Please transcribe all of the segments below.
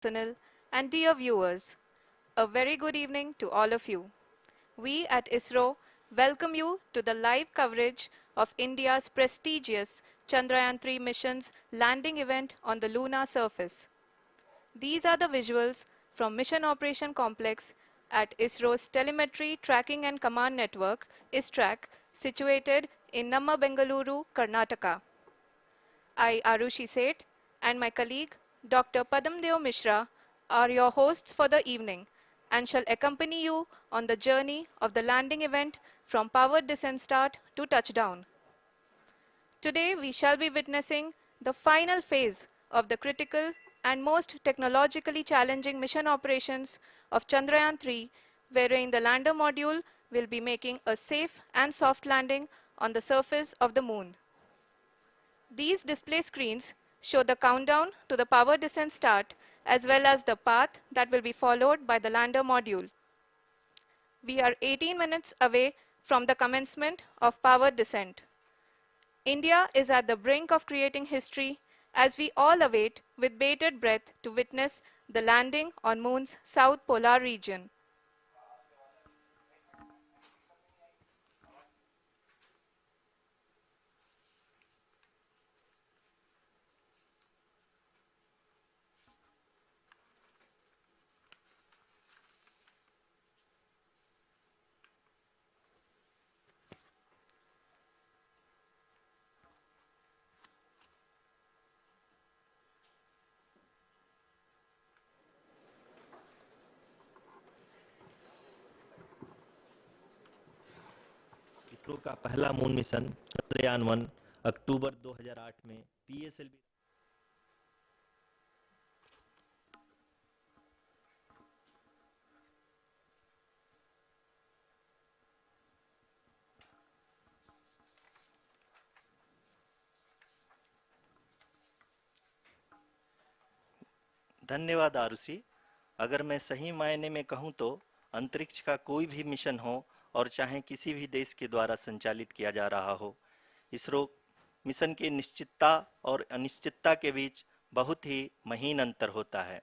personnel, and dear viewers. A very good evening to all of you. We at ISRO welcome you to the live coverage of India's prestigious Chandrayaan-3 mission's landing event on the lunar surface. These are the visuals from Mission Operation Complex at ISRO's Telemetry Tracking and Command Network, ISTRAC, situated in Namma, Bengaluru, Karnataka. I, Arushi Seth, and my colleague, Dr. Padamdeo Mishra, are your hosts for the evening and shall accompany you on the journey of the landing event from powered descent start to touchdown. Today, we shall be witnessing the final phase of the critical and most technologically challenging mission operations of Chandrayaan-3, wherein the lander module will be making a safe and soft landing on the surface of the moon. These display screens show the countdown to the power descent start as well as the path that will be followed by the lander module. We are 18 minutes away from the commencement of power descent. India is at the brink of creating history as we all await with bated breath to witness the landing on Moon's south polar region. ISRO का पहला moon mission Chandrayaan 1 अक्टूबर 2008 में PSLV धन्यवाद आरुषि। अगर मैं सही मायने में कहूं तो अंतरिक्ष का कोई भी मिशन हो और चाहे किसी भी देश के द्वारा संचालित किया जा रहा हो, इसरो मिशन की निश्चितता और अनिश्चितता के बीच बहुत ही महीन अंतर होता है,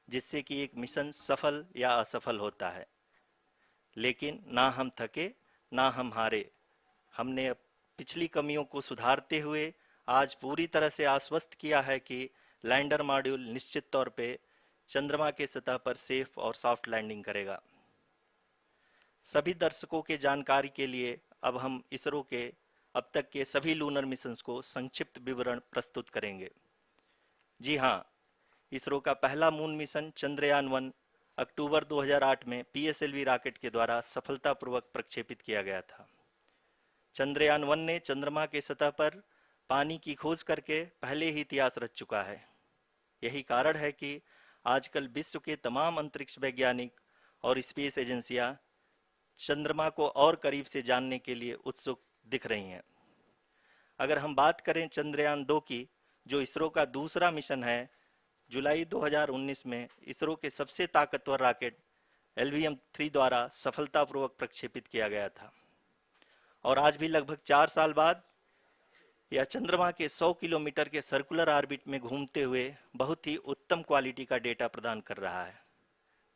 जिससे कि एक मिशन सफल या असफल होता है। लेकिन ना हम थके ना हम हारे। हमने पिछली कमियों को सुधारते हुए आज पूरी तरह से आश्वस्त किया है कि लैंडर मॉड्यूल निश्चित तौर पे चंद्रमा के सतह पर सेफ और सॉफ्ट लैंडिंग करेगा। सभी दर्शकों के जानकारी के लिए अब हम इसरो के अब तक के सभी लूनर मिशंस को संक्षिप्त विवरण प्रस्तुत करेंगे। जी हाँ, इसरो का पहला मून मिशन चंद्रयान 1 अक्टूबर 2008 में पीएसएलवी रॉकेट के द्वारा सफलतापूर्वक प्रक्षेपित किया गया था। चंद्रयान 1 ने चंद्रमा के सतह पर पानी की खोज करके पहले ही इतिहास रच चुका है। यही कारण है कि आजकल विश्व के तमाम अंतरिक्ष वैज्ञानिक और स्पेस एजेंसियां चंद्रमा को और करीब से जानने के लिए उत्सुक दिख रही हैं। अगर हम बात करें चंद्रयान 2 की, जो इसरो का दूसरा मिशन है, जुलाई 2019 में इसरो के सबसे ताकतवर रॉकेट LVM-3 द्वारा सफलतापूर्वक प्रक्षेपित किया गया था और आज भी लगभग 4 साल बाद यह चंद्रमा के 100 किलोमीटर के सर्कुलर ऑर्बिट में घूमते हुए बहुत ही उत्तम क्वालिटी का डेटा प्रदान कर रहा है।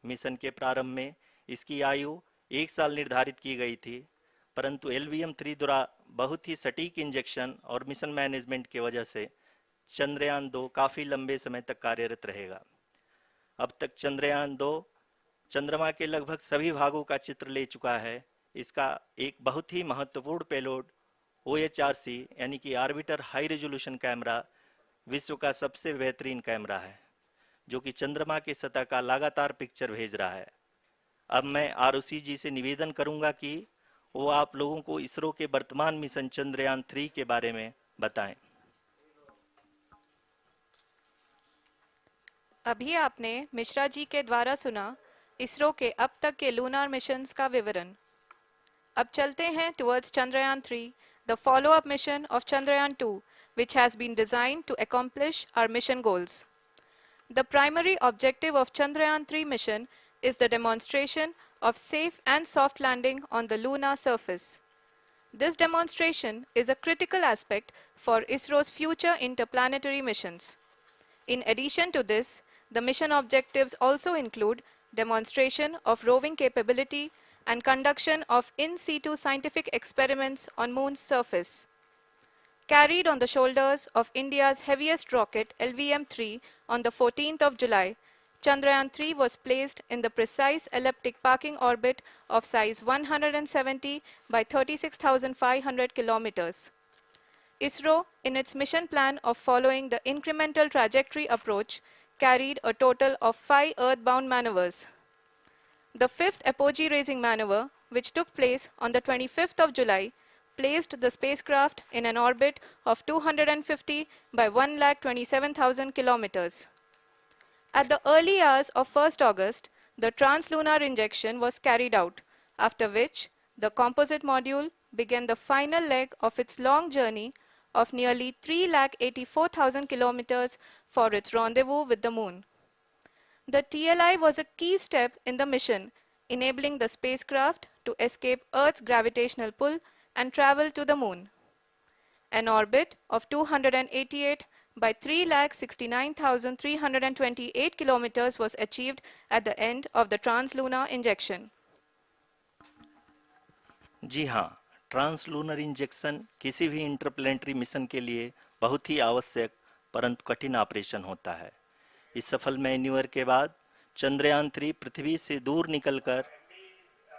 मिशन के प्रारंभ में इसकी आयु 1 साल निर्धारित की गई थी, परंतु LVM-3 द्वारा बहुत ही सटीक इंजेक्शन और मिशन मैनेजमेंट की वजह से चंद्रयान 2 काफ़ी लंबे समय तक कार्यरत रहेगा। अब तक चंद्रयान 2 चंद्रमा के लगभग सभी भागों का चित्र ले चुका है। इसका एक बहुत ही महत्वपूर्ण पेलोड OHRC यानी कि ऑर्बिटर हाई रेजोल्यूशन कैमरा विश्व का सबसे बेहतरीन कैमरा है, जो कि चंद्रमा के सतह का लगातार पिक्चर भेज रहा है। अब मैं आरुषि जी से निवेदन करूंगा कि वो आप लोगों को इसरो के वर्तमान मिशन चंद्रयान 3 के बारे में बताएं। अभी आपने मिश्रा जी के द्वारा सुना इसरो के अब तक के लूनार मिशंस का विवरण। अब चलते हैं towards Chandrayaan-3, the follow-up mission of Chandrayaan-2, which has been designed to accomplish our mission goals. The primary objective of Chandrayaan-3 mission is the demonstration of safe and soft landing on the lunar surface. This demonstration is a critical aspect for ISRO's future interplanetary missions. In addition to this, The mission objectives also include demonstration of roving capability and conduction of in situ scientific experiments on Moon's surface. Carried on the shoulders of India's heaviest rocket LVM-3 on the 14th of July, Chandrayaan-3 was placed in the precise elliptic parking orbit of size 170 by 36,500 kilometers. ISRO, in its mission plan of following the incremental trajectory approach, carried a total of 5 earthbound maneuvers. The fifth apogee raising maneuver, which took place on the 25th of July, placed the spacecraft in an orbit of 250 by 1,27,000 kilometers. At the early hours of 1st August, the translunar injection was carried out, after which the composite module began the final leg of its long journey of nearly 3,84,000 kilometers for its rendezvous with the Moon. The TLI was a key step in the mission, enabling the spacecraft to escape Earth's gravitational pull and travel to the Moon. An orbit of 288 by 3,69,328 kilometers was achieved at the end of the translunar injection. जी हाँ, translunar injection किसी भी interplanetary mission के लिए बहुत ही आवश्यक परंतु कठिन operation होता है। इस सफल मैन्यूवर के बाद चंद्रयान-3 पृथ्वी से दूर निकलकर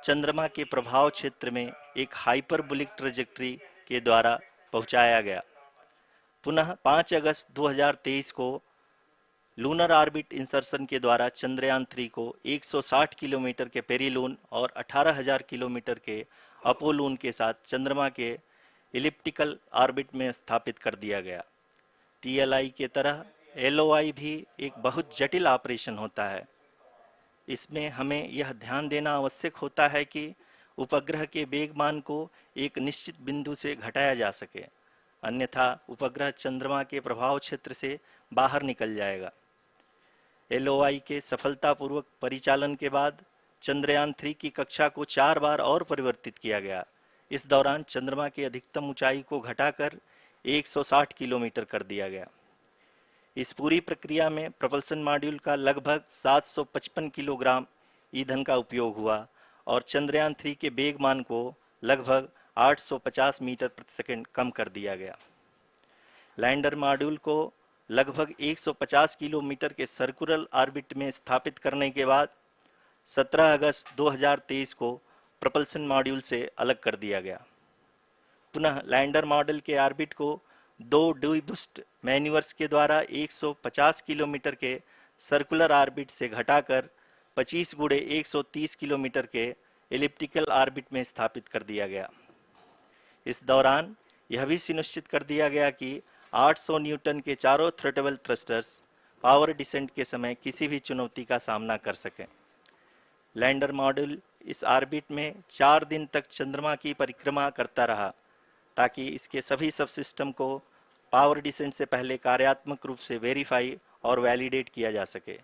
चंद्रमा के प्रभाव क्षेत्र में एक हाइपरबोलिक ट्रेजेक्ट्री के द्वारा पहुंचाया गया। पुनः 5 अगस्त 2023 को लूनर ऑर्बिट इंसर्शन के द्वारा चंद्रयान-3 को 160 किलोमीटर के पेरिलून और 18,000 किलोमीटर के अपोलून के साथ चंद्रमा के इलिप्टिकल ऑर्बिट में स्थापित कर दिया गया। टीएलआई के तरह एलओआई भी एक बहुत जटिल ऑपरेशन होता है। इसमें हमें यह ध्यान देना आवश्यक होता है कि उपग्रह के वेगमान को एक निश्चित बिंदु से घटाया जा सके, अन्यथा उपग्रह चंद्रमा के प्रभाव क्षेत्र से बाहर निकल जाएगा। एलओआई के सफलतापूर्वक परिचालन के बाद चंद्रयान-3 की कक्षा को 4 बार और परिवर्तित किया गया। इस दौरान चंद्रमा की अधिकतम ऊंचाई को घटाकर 160 किलोमीटर कर दिया गया। इस पूरी प्रक्रिया में प्रपल्सन मॉड्यूल का लगभग 755 किलोग्राम ईंधन का उपयोग हुआ और चंद्रयान-3 के वेगमान को लगभग 850 मीटर प्रति सेकंड कम कर दिया गया। लैंडर मॉड्यूल को लगभग 150 किलोमीटर के सर्कुलर ऑर्बिट में स्थापित करने के बाद 17 अगस्त 2023 को प्रपल्सन मॉड्यूल से अलग कर दिया गया। पुनः लैंडर मॉडल के ऑर्बिट को 2 डीबूस्ट मैन्यूवर्स के द्वारा 150 किलोमीटर के सर्कुलर ऑर्बिट से घटाकर 25 गुणे 130 किलोमीटर के एलिप्टिकल ऑर्बिट में स्थापित कर दिया गया। इस दौरान यह भी सुनिश्चित कर दिया गया कि 800 न्यूटन के चारों थ्रोटेबल थ्रस्टर्स पावर डिसेंट के समय किसी भी चुनौती का सामना कर सकें। लैंडर मॉड्यूल इस ऑर्बिट में 4 दिन तक चंद्रमा की परिक्रमा करता रहा ताकि इसके सभी सब सिस्टम को पावर डिसेंट से पहले कार्यात्मक रूप से वेरीफाई और वैलिडेट किया जा सके।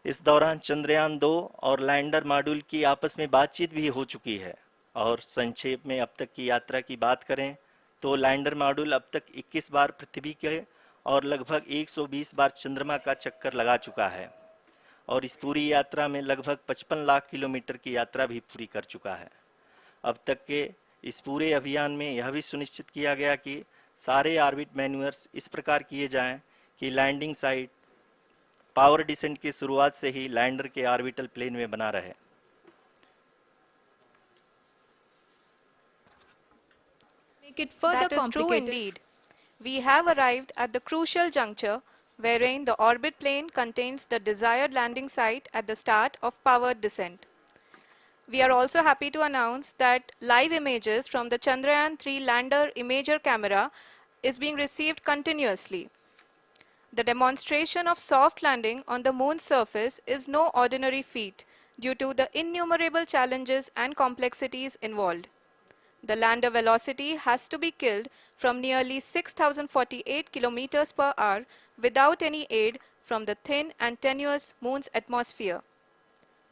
इस दौरान चंद्रयान-2 और लैंडर मॉड्यूल की आपस में बातचीत भी हो चुकी है। और संक्षेप में अब तक की यात्रा की बात करें तो लैंडर मॉड्यूल अब तक 21 बार पृथ्वी के और लगभग 120 बार चंद्रमा का चक्कर लगा चुका है और इस पूरी यात्रा में लगभग 55 लाख किलोमीटर की यात्रा भी पूरी कर चुका है। अब तक के इस पूरे अभियान में यह भी सुनिश्चित किया गया कि सारे ऑर्बिट मैन्यूवर्स इस प्रकार किए जाएं कि लैंडिंग साइट पावर डिसेंट की शुरुआत से ही लैंडर के ऑर्बिटल प्लेन में बना रहे। Make it further that is true indeed. We have arrived at the crucial juncture wherein the orbit plane contains the desired landing site at the start of powered descent. We are also happy to announce that live images from the Chandrayaan-3 lander imager camera is being received continuously. The demonstration of soft landing on the Moon's surface is no ordinary feat due to the innumerable challenges and complexities involved. The lander velocity has to be killed from nearly 6,048 kilometers per hour without any aid from the thin and tenuous Moon's atmosphere.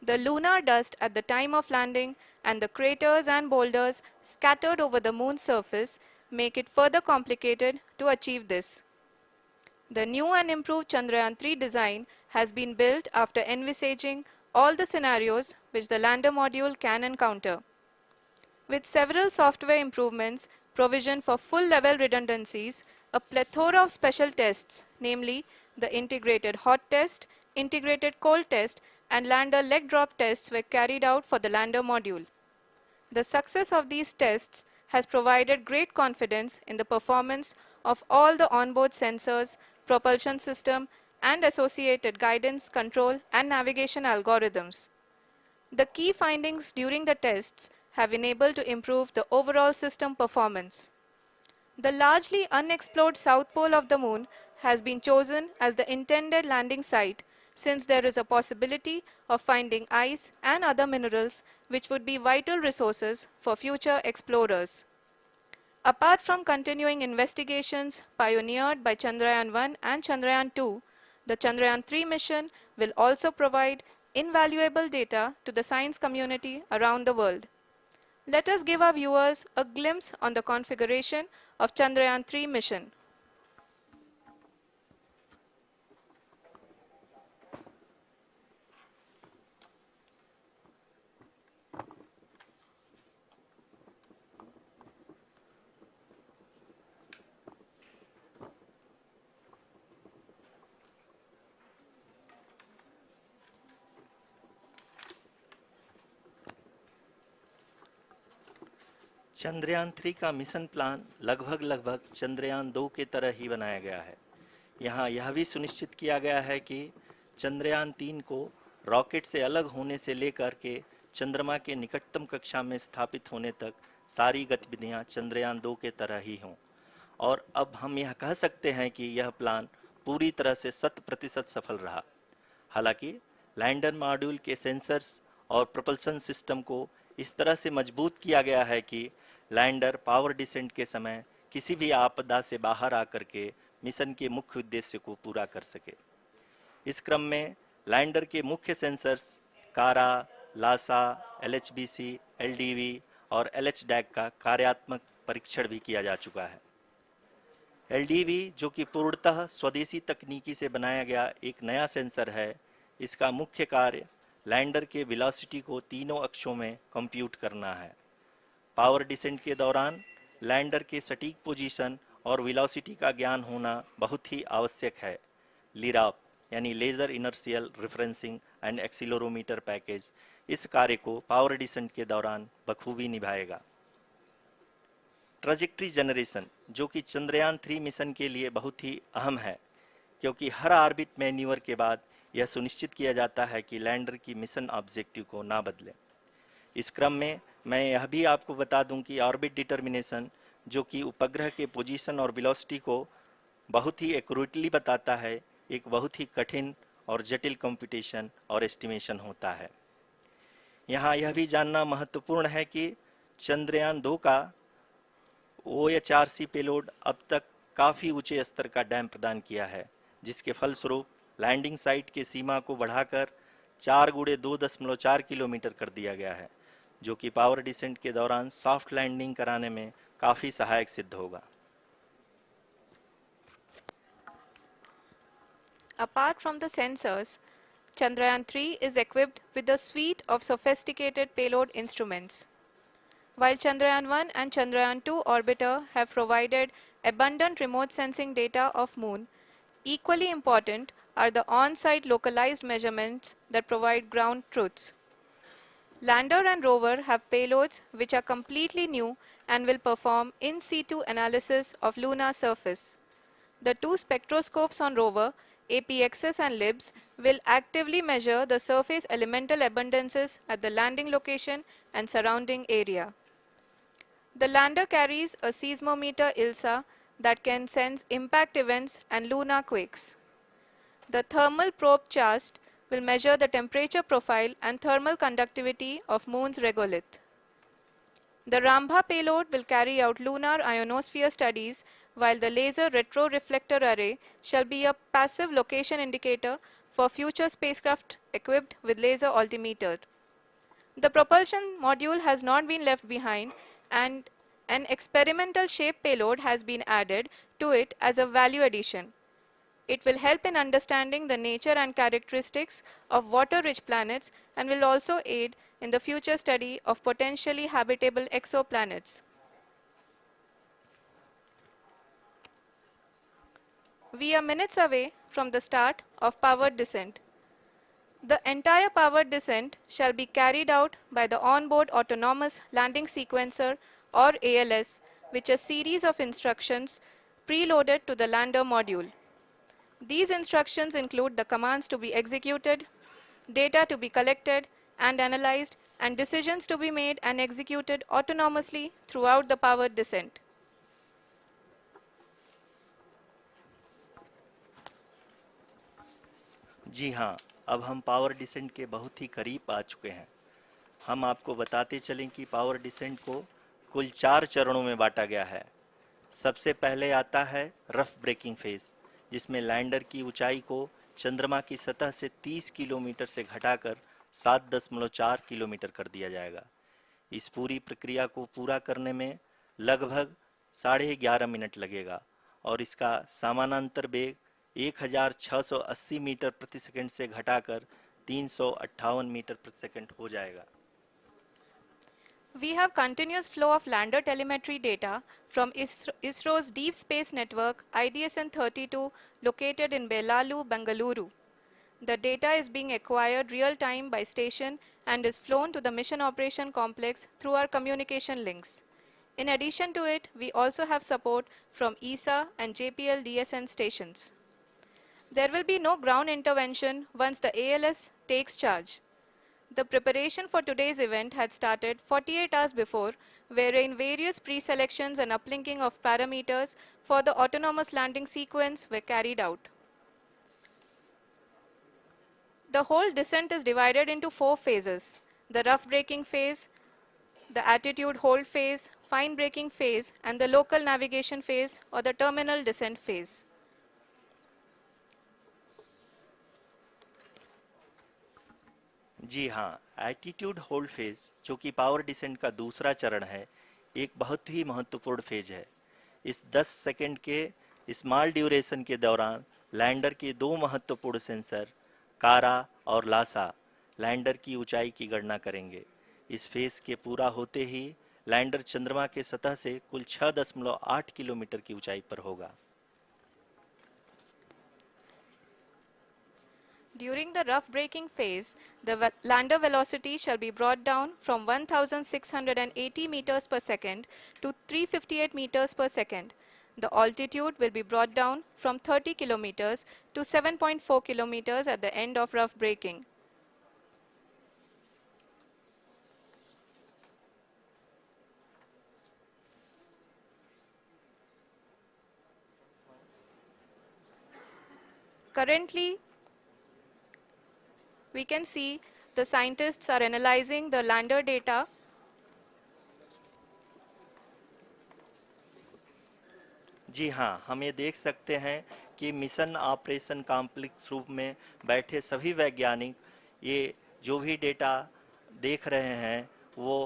The lunar dust at the time of landing and the craters and boulders scattered over the Moon's surface make it further complicated to achieve this. The new and improved Chandrayaan-3 design has been built after envisaging all the scenarios which the lander module can encounter. With several software improvements, provision for full-level redundancies, a plethora of special tests, namely the integrated hot test, integrated cold test, and lander leg drop tests were carried out for the lander module. The success of these tests has provided great confidence in the performance of all the onboard sensors, propulsion system, and associated guidance, control, and navigation algorithms. The key findings during the tests have enabled to improve the overall system performance. The largely unexplored south pole of the moon has been chosen as the intended landing site since there is a possibility of finding ice and other minerals which would be vital resources for future explorers. Apart from continuing investigations pioneered by Chandrayaan-1 and Chandrayaan-2, the Chandrayaan-3 mission will also provide invaluable data to the science community around the world. Let us give our viewers a glimpse on the configuration of Chandrayaan-3 mission. Chandrayaan 3 का mission plan लगभग चंद्रयान 2 के तरह ही बनाया गया है। यहाँ यह भी सुनिश्चित किया गया है कि चंद्रयान 3 को रॉकेट से अलग होने से लेकर के चंद्रमा के निकटतम कक्षा में स्थापित होने तक सारी गतिविधियां चंद्रयान 2 के तरह ही हों। और अब हम यह कह सकते हैं कि यह प्लान पूरी तरह से 100% सफल रहा। हालांकि लैंडर मॉड्यूल के सेंसर्स और propulsion सिस्टम को इस तरह से मजबूत किया गया है कि लैंडर पावर डिसेंट के समय किसी भी आपदा से बाहर आकर के मिशन के मुख्य उद्देश्य को पूरा कर सके। इस क्रम में लैंडर के मुख्य सेंसर्स कारा, लासा, LHBC, LDV और LHDAC का कार्यात्मक परीक्षण भी किया जा चुका है। LDV जो कि पूर्णतः स्वदेशी तकनीकी से बनाया गया एक नया सेंसर है, इसका मुख्य कार्य लैंडर के वेलोसिटी को तीनों अक्षों में कंप्यूट करना है। पावर डिसेंट के दौरान लैंडर के सटीक पोजीशन और वेलोसिटी का ज्ञान होना बहुत ही आवश्यक है। लिराप यानी laser inertial referencing and accelerometer package इस कार्य को पावर डिसेंट के दौरान बखूबी निभाएगा। ट्रैजेक्टरी जनरेशन जो कि चंद्रयान 3 मिशन के लिए बहुत ही अहम है, क्योंकि हर ऑर्बिट मैन्यूवर के बाद यह सुनिश्चित किया जाता है कि लैंडर की मिशन ऑब्जेक्टिव को ना बदले। इस क्रम में मैं यह भी आपको बता दूं कि ऑर्बिट डिटर्मिनेशन जो कि उपग्रह के पोजीशन और वेलोसिटी को बहुत ही एक्यूरेटली बताता है, एक बहुत ही कठिन और जटिल कंप्यूटेशन और एस्टिमेशन होता है। यहाँ यह भी जानना महत्वपूर्ण है कि चंद्रयान 2 का OHRC पेलोड अब तक काफ़ी ऊंचे स्तर का डैम प्रदान किया है, जिसके फलस्वरूप लैंडिंग साइट के सीमा को बढ़ाकर 4 गुणे 2.4 किलोमीटर कर दिया गया है, जो कि पावर डिसेंट के दौरान सॉफ्ट लैंडिंग कराने में काफ़ी सहायक सिद्ध होगा। Apart from the sensors, Chandrayaan-3 is equipped with a suite of sophisticated payload instruments. While Chandrayaan-1 and Chandrayaan-2 orbiter have provided abundant remote sensing data of Moon, equally important are the on-site localized measurements that provide ground truths. Lander and rover have payloads which are completely new and will perform in situ analysis of lunar surface. The two spectroscopes on rover, APXS and LIBS, will actively measure the surface elemental abundances at the landing location and surrounding area. The lander carries a seismometer ILSA that can sense impact events and lunar quakes. The thermal probe CHAST will measure the temperature profile and thermal conductivity of Moon's regolith. The Rambha payload will carry out lunar ionosphere studies, while the laser retroreflector array shall be a passive location indicator for future spacecraft equipped with laser altimeter. The propulsion module has not been left behind, and an experimental shape payload has been added to it as a value addition. It will help in understanding the nature and characteristics of water-rich planets and will also aid in the future study of potentially habitable exoplanets. We are minutes away from the start of powered descent. The entire powered descent shall be carried out by the onboard autonomous landing sequencer or ALS, which is a series of instructions preloaded to the lander module. These instructions include the commands to be executed, data to be collected and analyzed, and decisions to be made and executed autonomously throughout the powered descent. जी हाँ, अब हम power descent के बहुत ही करीब आ चुके हैं। हम आपको बताते चलें कि पावर डिसेंट को कुल 4 चरणों में बांटा गया है। सबसे पहले आता है रफ ब्रेकिंग फेज, जिसमें लैंडर की ऊंचाई को चंद्रमा की सतह से 30 किलोमीटर से घटाकर 7.4 किलोमीटर कर दिया जाएगा। इस पूरी प्रक्रिया को पूरा करने में लगभग 11.5 मिनट लगेगा और इसका समानांतर वेग 1680 मीटर प्रति सेकंड से घटाकर 358 मीटर प्रति सेकंड हो जाएगा। We have continuous flow of lander telemetry data from ISRO's Deep Space Network IDSN-32 located in Belalu, Bengaluru. The data is being acquired real-time by station and is flown to the Mission Operation Complex through our communication links. In addition to it, we also have support from ESA and JPL DSN stations. There will be no ground intervention once the ALS takes charge. The preparation for today's event had started 48 hours before, wherein various pre-selections and uplinking of parameters for the autonomous landing sequence were carried out. The whole descent is divided into 4 phases: the rough braking phase, the attitude hold phase, fine braking phase, and the local navigation phase or the terminal descent phase. जी हाँ, attitude hold phase, जो कि power descent का दूसरा चरण है, एक बहुत ही महत्वपूर्ण फेज है। इस 10 सेकंड के स्मॉल ड्यूरेशन के दौरान लैंडर के दो महत्वपूर्ण सेंसर कारा और लासा लैंडर की ऊंचाई की गणना करेंगे। इस फेज के पूरा होते ही लैंडर चंद्रमा के सतह से कुल 6.8 किलोमीटर की ऊंचाई पर होगा। During the rough braking phase, the lander velocity shall be brought down from 1680 meters per second to 358 meters per second. The altitude will be brought down from 30 kilometers to 7.4 kilometers at the end of rough braking. Currently, we can see the scientists are analyzing the lander data. जी हाँ, हम ये देख सकते हैं कि mission operation complex रूप में बैठे सभी वैज्ञानिक ये जो भी डेटा देख रहे हैं वो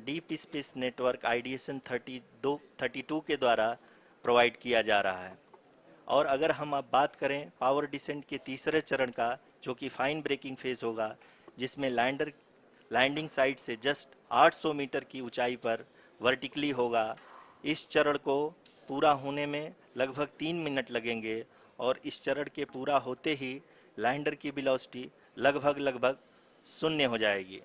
डीप स्पेस नेटवर्क आईडीएसएन 32 के द्वारा प्रोवाइड किया जा रहा है। और अगर हम अब बात करें पावर डिसेंट के तीसरे चरण का, जो कि फाइन ब्रेकिंग फेज होगा, जिसमें लैंडिंग साइट से जस्ट 800 मीटर की ऊंचाई पर वर्टिकली होगा। इस चरण को पूरा होने में लगभग 3 मिनट लगेंगे और इस चरण के पूरा होते ही लैंडर की वेलोसिटी लगभग शून्य हो जाएगी।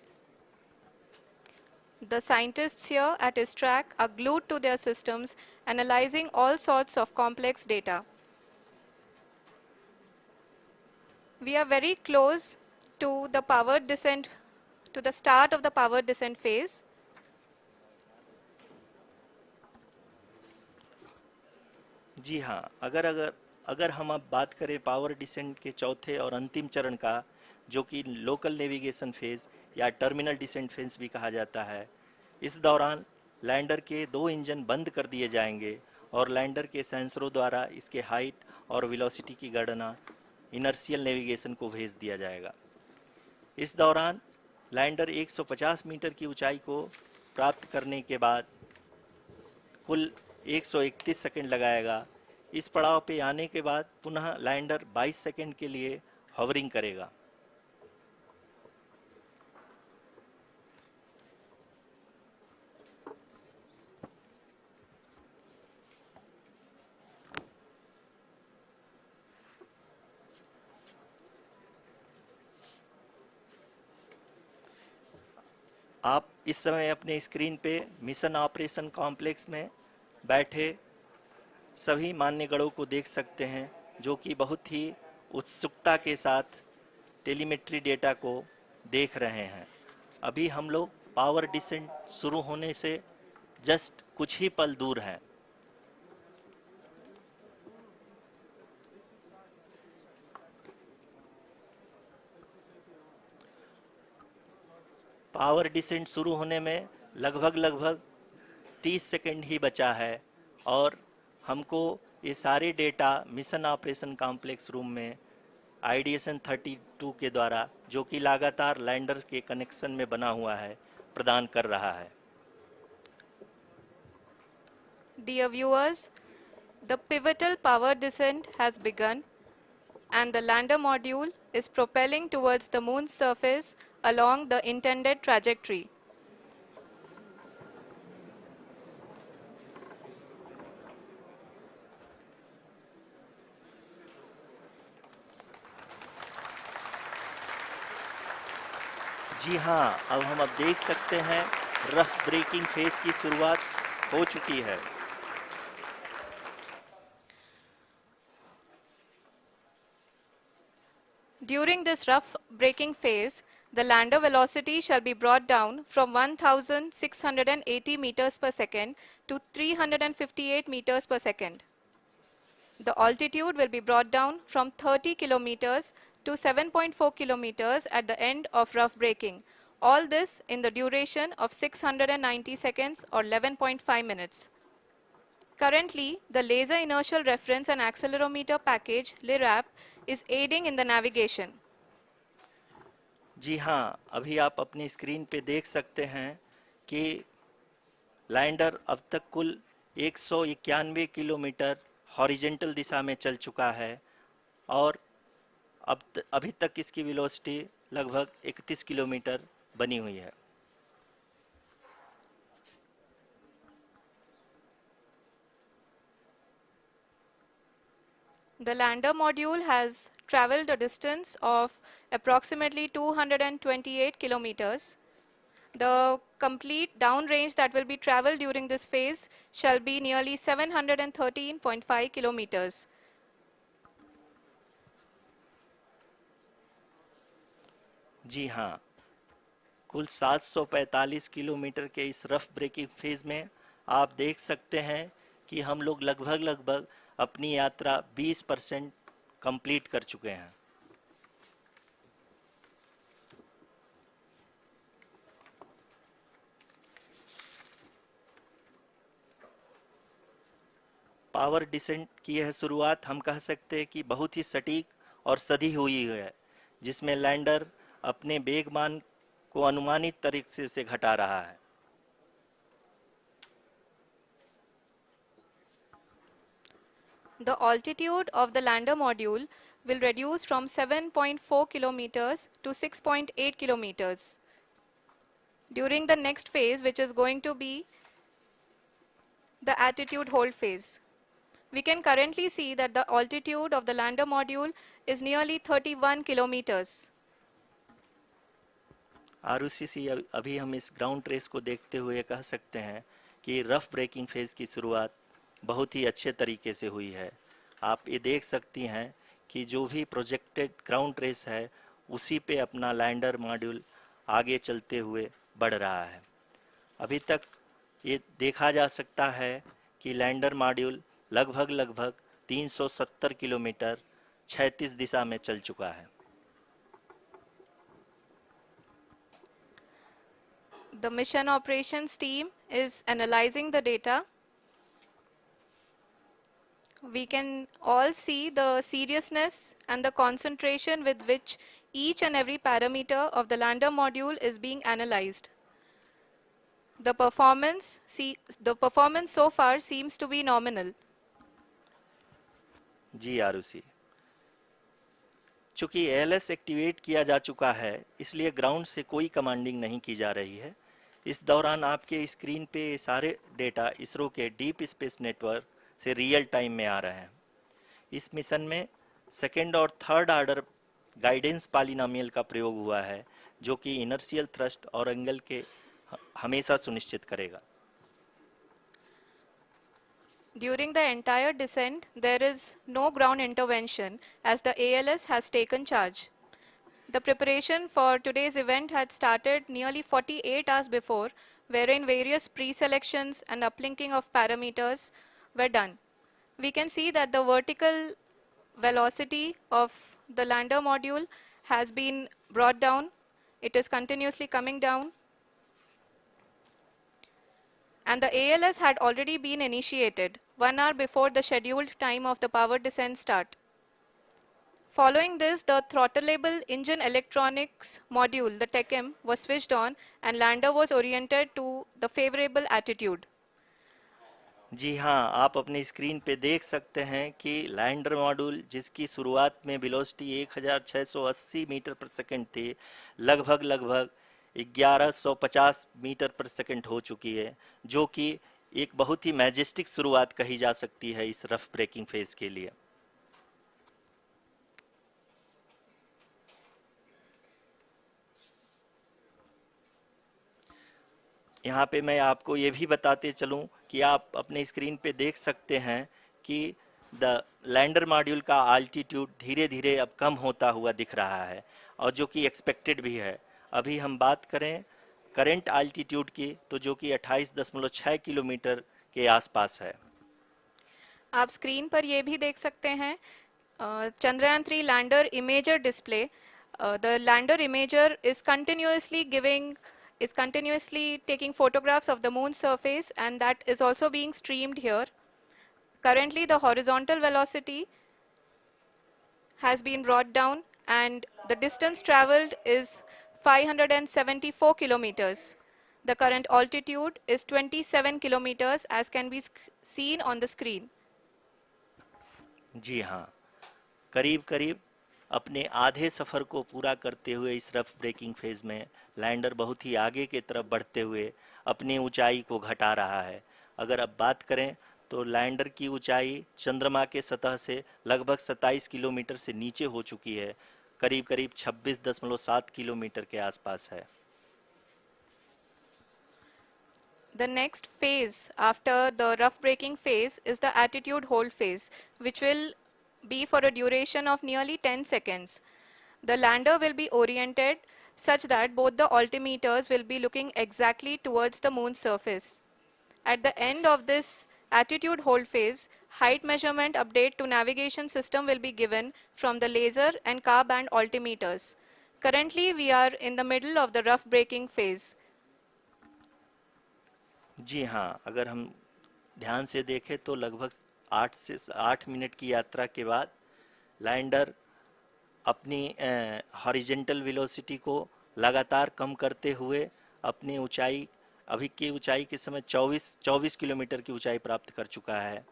The scientists here at ISRO are glued to their systems, analyzing all sorts of complex data. We are very close to the powered descent, to the start of the powered descent phase. जी हाँ, अगर हम अब बात करें power descent के चौथे और अंतिम चरण का, जो कि लोकल नेविगेशन फेज या टर्मिनल डिसेंट फेज भी कहा जाता है, इस दौरान लैंडर के दो इंजन बंद कर दिए जाएंगे और लैंडर के सेंसरों द्वारा इसके हाइट और वेलोसिटी की गणना इनर्शियल नेविगेशन को भेज दिया जाएगा। इस दौरान लैंडर 150 मीटर की ऊंचाई को प्राप्त करने के बाद कुल 131 सेकंड लगाएगा। इस पड़ाव पे आने के बाद पुनः लैंडर 22 सेकंड के लिए हॉवरिंग करेगा। आप इस समय अपने स्क्रीन पे मिशन ऑपरेशन कॉम्प्लेक्स में बैठे सभी मान्यगणों को देख सकते हैं, जो कि बहुत ही उत्सुकता के साथ टेलीमेट्री डेटा को देख रहे हैं। अभी हम लोग पावर डिसेंट शुरू होने से जस्ट कुछ ही पल दूर हैं। पावर डिसेंट शुरू होने में लगभग 30 सेकंड ही बचा है और हमको ये सारे data mission operation complex room में आईडीएसएन 32 के द्वारा, जो कि लगातार लैंडर के कनेक्शन में बना हुआ है, प्रदान कर रहा है। Dear viewers, the pivotal power descent has begun and the lander module is propelling towards the moon's surface along the intended trajectory. जी हाँ, अब देख सकते हैं रफ ब्रेकिंग फेज की शुरुआत हो चुकी है। During this rough braking phase, the lander velocity shall be brought down from 1680 meters per second to 358 meters per second. The altitude will be brought down from 30 kilometers to 7.4 kilometers at the end of rough braking. All this in the duration of 690 seconds or 11.5 minutes. Currently, the Laser Inertial Reference and Accelerometer package (LIRAP) is aiding in the navigation. जी हाँ, अभी आप अपनी screen पे देख सकते हैं कि lander अब तक कुल 191 किलोमीटर हॉरिजेंटल दिशा में चल चुका है और अभी तक इसकी वेलोसिटी लगभग 31 किलोमीटर बनी हुई है। The lander module has traveled a distance of approximately 228 kilometers. The complete downrange that will be traveled during this phase shall be nearly 713.5 kilometers. जी हाँ, कुल 745 किलोमीटर के इस रफ ब्रेकिंग फेज में आप देख सकते हैं कि हम लोग लगभग अपनी यात्रा 20% कंप्लीट कर चुके हैं। पावर डिसेंट की यह शुरुआत हम कह सकते हैं कि बहुत ही सटीक और सधी हुई है, जिसमें लैंडर अपने वेगमान को अनुमानित तरीके से घटा रहा है। The altitude of the lander module will reduce from 7.4 kilometers to 6.8 kilometers. During the next phase, which is going to be the attitude hold phase. We can currently see that the altitude of the lander module is nearly 31 kilometers. Arushi, अभी हम इस ground trace को देखते हुए कह सकते हैं कि रफ ब्रेकिंग फेज की शुरुआत बहुत ही अच्छे तरीके से हुई है। आप ये देख सकती हैं कि जो भी प्रोजेक्टेड ग्राउंड ट्रेस है, उसी पे अपना लैंडर मॉड्यूल आगे चलते हुए बढ़ रहा है। अभी तक ये देखा जा सकता है कि लैंडर मॉड्यूल लगभग 370 किलोमीटर क्षैतिज दिशा में चल चुका है। The mission operations team is analyzing the data. We can all see the seriousness and the concentration with which each and every parameter of the lander module is being analyzed. The performance so far seems to be nominal. जी आरुषि, चूंकि ALS activate किया जा चुका है, इसलिए ground से कोई commanding नहीं की जा रही है। इस दौरान आपके स्क्रीन पे ये सारे डेटा इसरो के डीप स्पेस नेटवर्क से रियल टाइम में आ रहे हैं। इस मिशन में सेकेंड और थर्ड ऑर्डर गाइडेंस पॉलिनोमियल का प्रयोग हुआ है, जो कि इनर्शियल थ्रस्ट और एंगल के हमेशा सुनिश्चित करेगा। During the entire descent, there is no ground intervention as the ALS has taken charge. The preparation for today's event had started nearly 48 hours before, wherein various pre-selections and uplinking of parameters were done. We can see that the vertical velocity of the lander module has been brought down. It is continuously coming down. And the ALS had already been initiated 1 hour before the scheduled time of the power descent start. Following this, the throttleable engine electronics module, the TECM, was switched on and lander was oriented to the favorable attitude. जी हाँ, आप अपनी screen पे देख सकते हैं कि lander module, जिसकी शुरुआत में वेलोसिटी 1680 मीटर पर सेकंड थी, लगभग 1150 मीटर पर सेकंड हो चुकी है, जो कि एक बहुत ही मैजेस्टिक शुरुआत कही जा सकती है इस रफ ब्रेकिंग फेज के लिए। यहाँ पे मैं आपको ये भी बताते चलूँ कि आप अपने स्क्रीन पे देख सकते हैं कि द लैंडर मॉड्यूल का आल्टीट्यूड धीरे धीरे अब कम होता हुआ दिख रहा है, और जो कि एक्सपेक्टेड भी है। अभी हम बात करें करंट आल्टीट्यूड की, तो जो कि 28.6 किलोमीटर के आसपास है। आप स्क्रीन पर ये भी देख सकते हैं Chandrayaan-3 lander imager display. The lander imager is continuously taking photographs of the moon's surface, and that is also being streamed here. Currently, the horizontal velocity has been brought down and the distance traveled is 574 kilometers. The current altitude is 27 kilometers as can be seen on the screen. जी हाँ, करीब करीब अपने आधे सफ़र को पूरा करते हुए इस रफ ब्रेकिंग फेज में लैंडर बहुत ही आगे की तरफ बढ़ते हुए अपनी ऊंचाई को घटा रहा है। अगर अब बात करें तो लैंडर की ऊंचाई चंद्रमा के सतह से लगभग 27 किलोमीटर से नीचे हो चुकी है, करीब करीब 26.7 किलोमीटर के आसपास है। The next phase after the rough braking phase is the attitude hold phase, which will be for a duration of nearly 10 seconds. The lander will be oriented such that both the altimeters will be looking exactly towards the moon's surface. At the end of this attitude hold phase, height measurement update to navigation system will be given from the laser and car band altimeters. Currently, we are in the middle of the rough braking phase. जी हाँ, अगर हम ध्यान से देखें तो लगभग 8 minute की यात्रा के बाद लैंडर अपनी हॉरिजेंटल वेलोसिटी को लगातार कम करते हुए अपनी ऊंचाई, अभी की ऊंचाई के समय 24 किलोमीटर की ऊंचाई प्राप्त कर चुका है।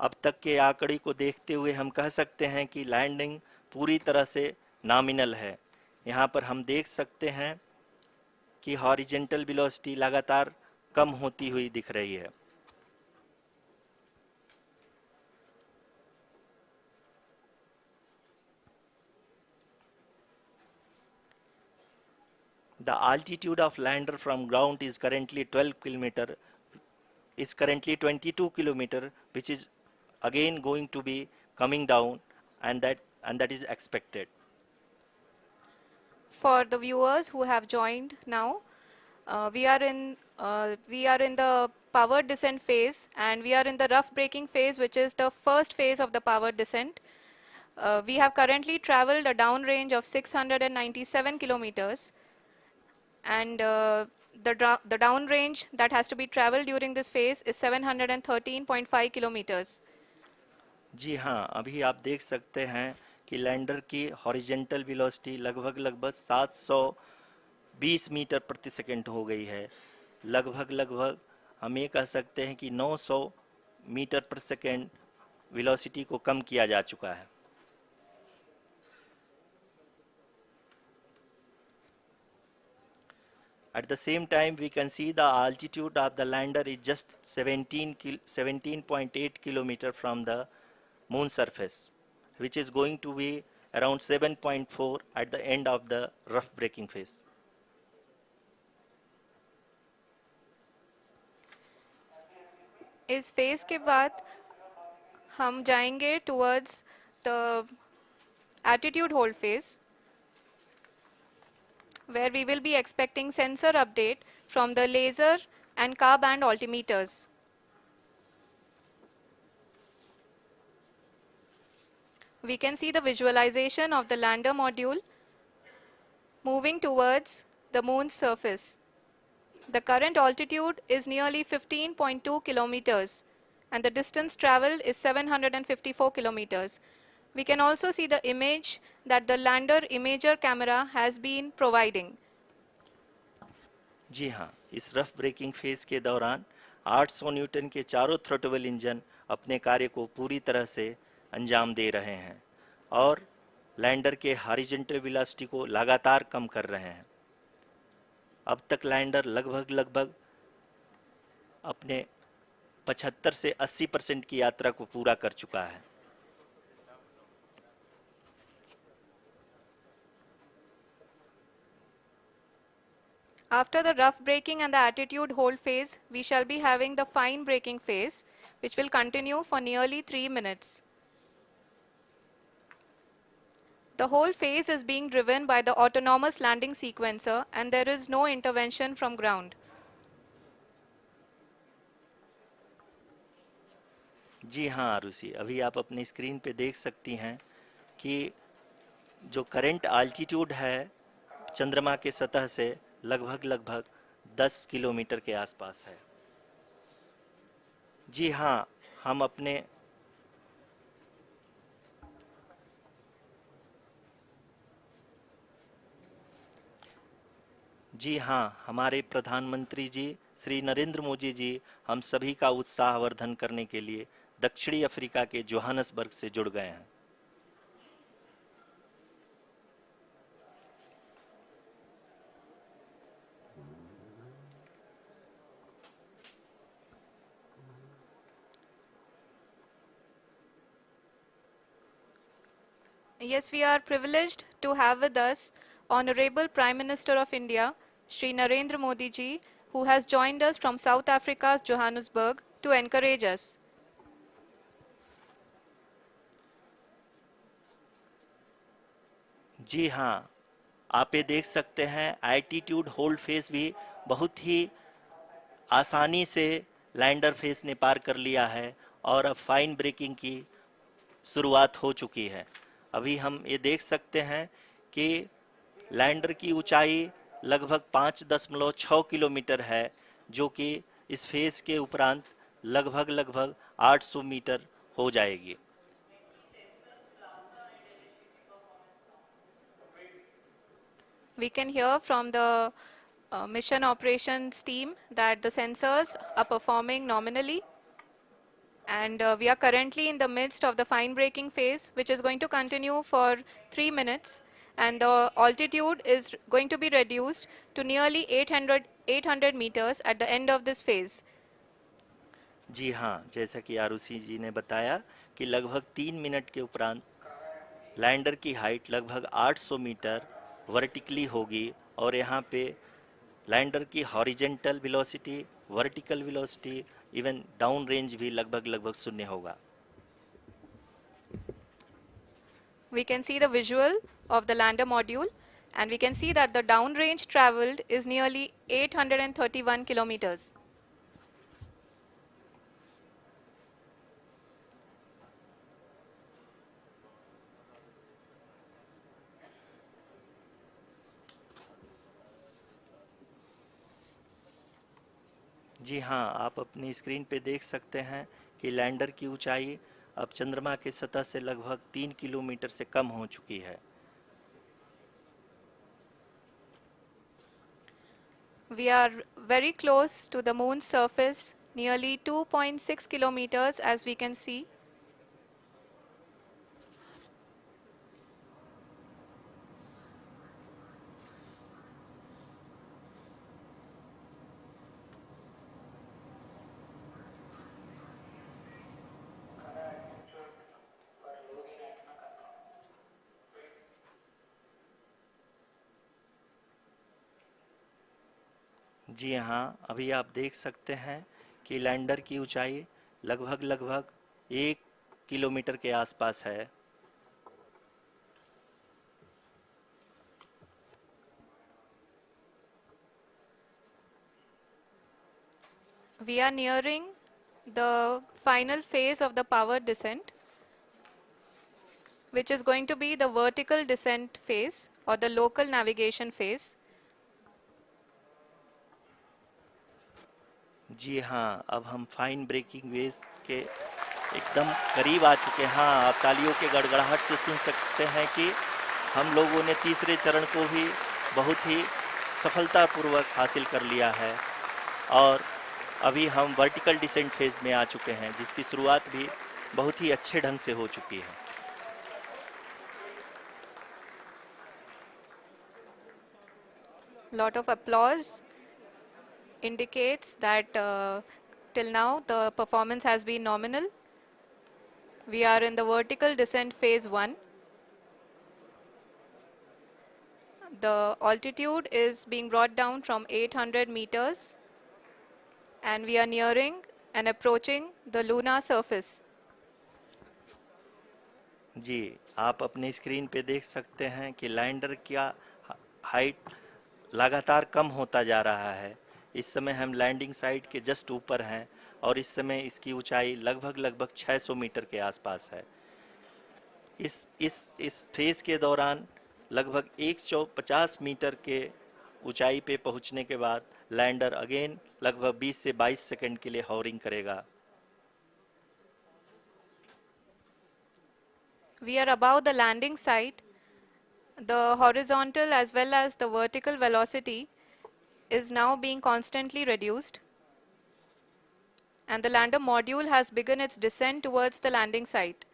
अब तक के आंकड़े को देखते हुए हम कह सकते हैं कि लैंडिंग पूरी तरह से नॉमिनल है। यहाँ पर हम देख सकते हैं कि हॉरिजेंटल वेलोसिटी लगातार कम होती हुई दिख रही है। The altitude of lander from ground is currently 12 kilometer, is currently 22 kilometer, which is again going to be coming down, and that is expected. For the viewers who have joined now, we are in the power descent phase, and we are in the rough braking phase, which is the first phase of the power descent. We have currently traveled a downrange of 697 kilometers, and the downrange that has to be traveled during this phase is 713.5 kilometers. जी हाँ, अभी आप देख सकते हैं कि lander की horizontal velocity लगभग 720 metre प्रति सेकंड हो गई है, लगभग लगभग हम ये कह सकते हैं कि 900 मीटर पर सेकेंड वेलोसिटी को कम किया जा चुका है। At the same time, we can see the altitude of the lander is just 17.8 kilometer from the moon surface, which is going to be around 7.4 at the end of the rough braking phase. इस phase के बाद हम जाएंगे towards the attitude hold phase, where we will be expecting sensor update from the laser and car band altimeters. We can see the visualization of the lander module moving towards the moon's surface. The current altitude is nearly 15.2 kilometers and the distance traveled is 754 kilometers. We can also see the image that the lander imager camera has been providing. जी हाँ, इस rough breaking phase के दौरान 800 Newton के चारों throttle engine अपने कार्य को पूरी तरह से अंजाम दे रहे हैं और लैंडर के हॉरिजॉन्टल वेलोसिटी को लगातार कम कर रहे हैं। अब तक लैंडर लगभग लगभग अपने 75 से 80% की यात्रा को पूरा कर चुका है। After the rough braking and the attitude hold phase, we shall be having the fine braking phase, which will continue for nearly 3 minutes. The whole phase is being driven by the autonomous landing sequencer and there is no intervention from ground. जी हाँ आरुषि, अभी आप अपनी screen पे देख सकती हैं कि जो करंट आल्टीट्यूड है चंद्रमा के सतह से लगभग लगभग 10 किलोमीटर के आसपास है। जी हाँ, हम अपने जी हाँ, हमारे प्रधानमंत्री जी श्री नरेंद्र मोदी जी हम सभी का उत्साहवर्धन करने के लिए दक्षिणी अफ्रीका के जोहानसबर्ग से जुड़ गए हैं। Yes, we are privileged to have with us Honorable Prime Minister of India, Shri Narendra Modi ji, who has joined us from South Africa's Johannesburg to encourage us. जी हाँ, आप ये देख सकते हैं एल्टीट्यूड होल्ड फेस भी बहुत ही आसानी से लैंडर फेस ने पार कर लिया है और अब फाइन ब्रेकिंग की शुरुआत हो चुकी है। अभी हम ये देख सकते हैं कि लैंडर की ऊंचाई लगभग 5.6 किलोमीटर है, जो कि इस फेज के उपरांत लगभग लगभग 800 मीटर हो जाएगी। We can hear from the mission operations team that the sensors are performing nominally, and we are currently in the midst of the fine braking phase, which is going to continue for 3 minutes, and the altitude is going to be reduced to nearly 800 meters at the end of this phase. जी हाँ, जैसा कि आरुषि जी ने बताया कि लगभग 3 minute के उपरांत lander की हाइट लगभग 800 मीटर वर्टिकली होगी और यहाँ पे लैंडर की horizontal velocity, vertical velocity, even down range भी लगभग लगभग शून्य होगा। We can see the visual of the lander module, and we can see that the downrange traveled is nearly 831 kilometers. जी हाँ, आप अपनी स्क्रीन पे देख सकते हैं कि लैंडर की ऊंचाई अब चंद्रमा के सतह से लगभग 3 किलोमीटर से कम हो चुकी है। We are very close to the moon's surface, nearly 2.6 kilometers as we can see. जी हाँ, अभी आप देख सकते हैं कि लैंडर की ऊंचाई लगभग लगभग 1 किलोमीटर के आसपास है। We are nearing the final phase of the power descent, which is going to be the vertical descent phase or the local navigation phase. जी हाँ, अब हम फाइन ब्रेकिंग वेव्स के एकदम करीब आ चुके हैं। हाँ, आप तालियों के गड़गड़ाहट से सुन सकते हैं कि हम लोगों ने तीसरे चरण को भी बहुत ही सफलतापूर्वक हासिल कर लिया है और अभी हम वर्टिकल डिसेंट फेज में आ चुके हैं, जिसकी शुरुआत भी बहुत ही अच्छे ढंग से हो चुकी है। Lot of applause indicates that till now the performance has been nominal. We are in the vertical descent phase 1. The altitude is being brought down from 800 meters and we are nearing and approaching the lunar surface. जी, आप अपने screen पे देख सकते हैं कि lander का height लगातार कम होता जा रहा है। इस समय हम लैंडिंग साइट के जस्ट ऊपर हैं और इस समय इसकी ऊंचाई लगभग लगभग 600 मीटर के आसपास है। इस फेज के दौरान लगभग 150 मीटर के ऊंचाई पे पहुंचने के बाद लैंडर अगेन लगभग 20 से 22 सेकंड के लिए हॉवरिंग करेगा। We are above the landing site. The horizontal as well as the vertical velocity is now being constantly reduced and the lander module has begun its descent towards the landing site.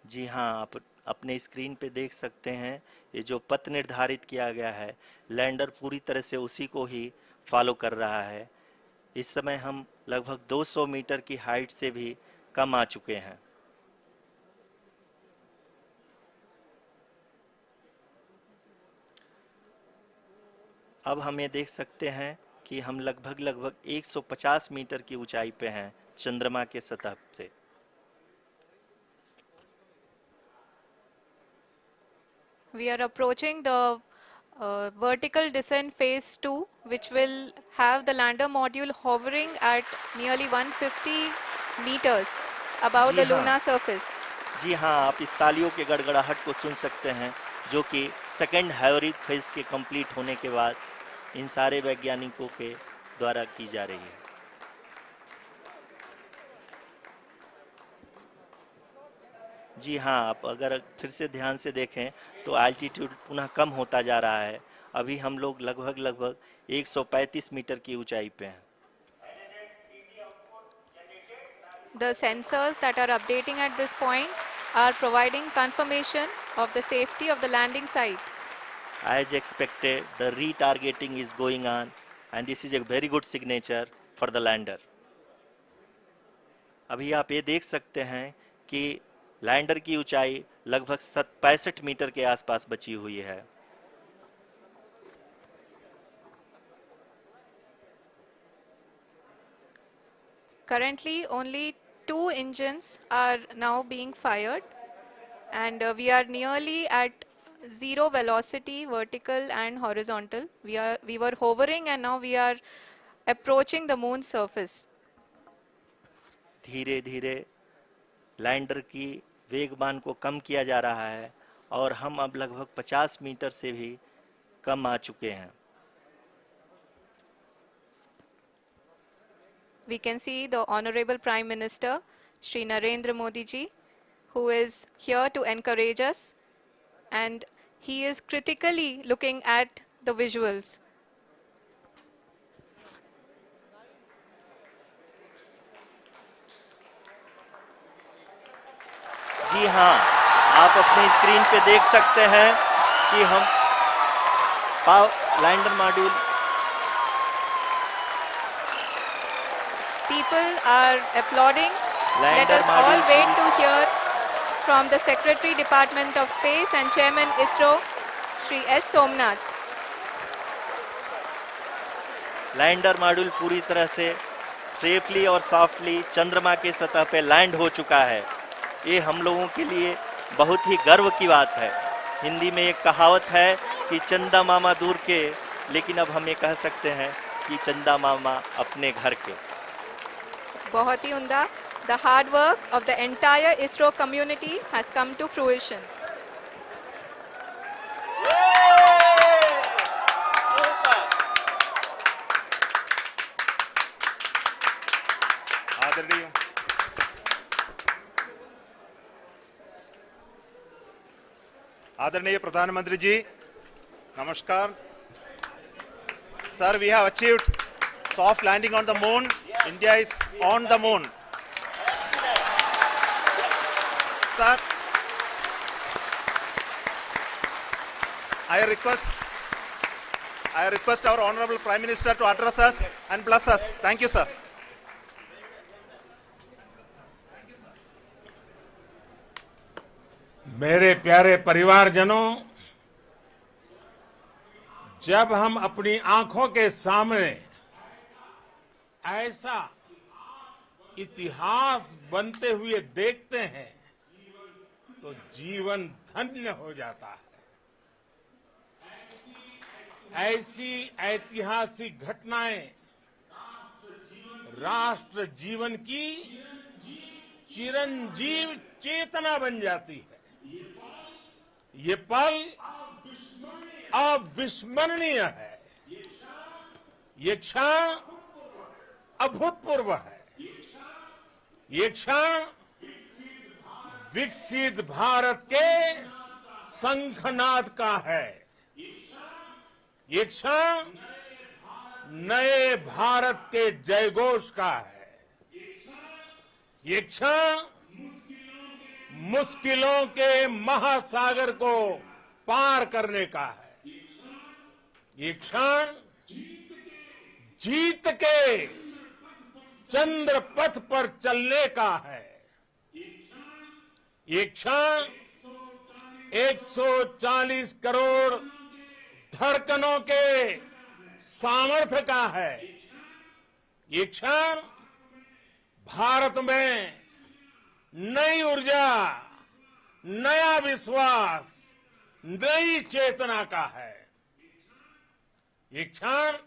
जी हाँ, आप अपने screen पे देख सकते हैं ये जो पथ निर्धारित किया गया है, लैंडर पूरी तरह से उसी को ही फॉलो कर रहा है। इस समय हम लगभग 200 मीटर की हाइट से भी कम आ चुके हैं। अब हम ये देख सकते हैं कि हम लगभग लगभग 150 मीटर की ऊंचाई पे हैं चंद्रमा के सतह से। We are approaching the vertical descent phase 2, which will have the lander module hovering at nearly 150 meters above ji the हाँ, lunar surface. जी हाँ, आप इस तालियों के गड़गड़ाहट को सुन सकते हैं, जो कि सेकंड हाइब्रिड फेज के कंप्लीट होने के बाद इन सारे वैज्ञानिकों के द्वारा की जा रही है। जी हाँ, आप अगर फिर से ध्यान से देखें तो एल्टीट्यूड पुनः कम होता जा रहा है। अभी हम लोग लगभग लगभग 135 मीटर की ऊंचाई पे हैं। The sensors that are updating at this point are providing confirmation of the safety of the landing site. As expected, the retargeting is going on and this is a very good signature for the lander. अभी आप ये देख सकते हैं कि lander की ऊंचाई लगभग 65 मीटर के आसपास बची हुई है। Currently, only two engines are now being fired, and we are nearly at zero velocity, vertical and horizontal. We were hovering, and now we are approaching the moon's surface. धीरे धीरे लैंडर की वेगमान को कम किया जा रहा है और हम अब लगभग 50 मीटर से भी कम आ चुके हैं। we can see the Honorable Prime Minister, Shri Narendra Modi ji, who is here to encourage us, and he is critically looking at the visuals. जी हाँ, आप अपनी स्क्रीन पे देख सकते हैं कि हम lander module People are applauding. Let lander us all module wait to hear from the Secretary Department of Space and Chairman ISRO, Shri S. Somnath. Lander module पूरी तरह से सेफली और सॉफ्टली चंद्रमा के सतह पे लैंड हो चुका है। ये हम लोगों के लिए बहुत ही गर्व की बात है। हिंदी में एक कहावत है कि चंदा मामा दूर के, लेकिन अब हम ये कह सकते हैं कि चंदा मामा अपने घर के। बहुत ही उम्दा. The hard work of the entire ISRO community has come to fruition. आदरणीय आदरणीय प्रधानमंत्री जी, नमस्कार. Sir, we have achieved soft landing on the moon. India is on the moon. Sir, I request our Honorable Prime Minister to address us and bless us. Thank you, sir. मेरे प्यारे परिवारजनों, जब हम अपनी आंखों के सामने ऐसा इतिहास बनते हुए देखते हैं तो जीवन धन्य हो जाता है. ऐसी ऐतिहासिक घटनाएं राष्ट्र जीवन की चिरंजीव चेतना बन जाती है. ये पल अविस्मरणीय है. ये क्षण अभूतपूर्व है. ये क्षण विकसित भारत के शंखनाद का है. ये क्षण नए भारत के जयघोष का है. ये क्षण मुश्किलों के महासागर को पार करने का है. ये क्षण जीत के चंद्र पथ पर चलने का है. ये क्षण 140 करोड़ धड़कनों के सामर्थ्य का है. ये क्षण भारत में नई ऊर्जा, नया विश्वास, नई चेतना का है. ये क्षण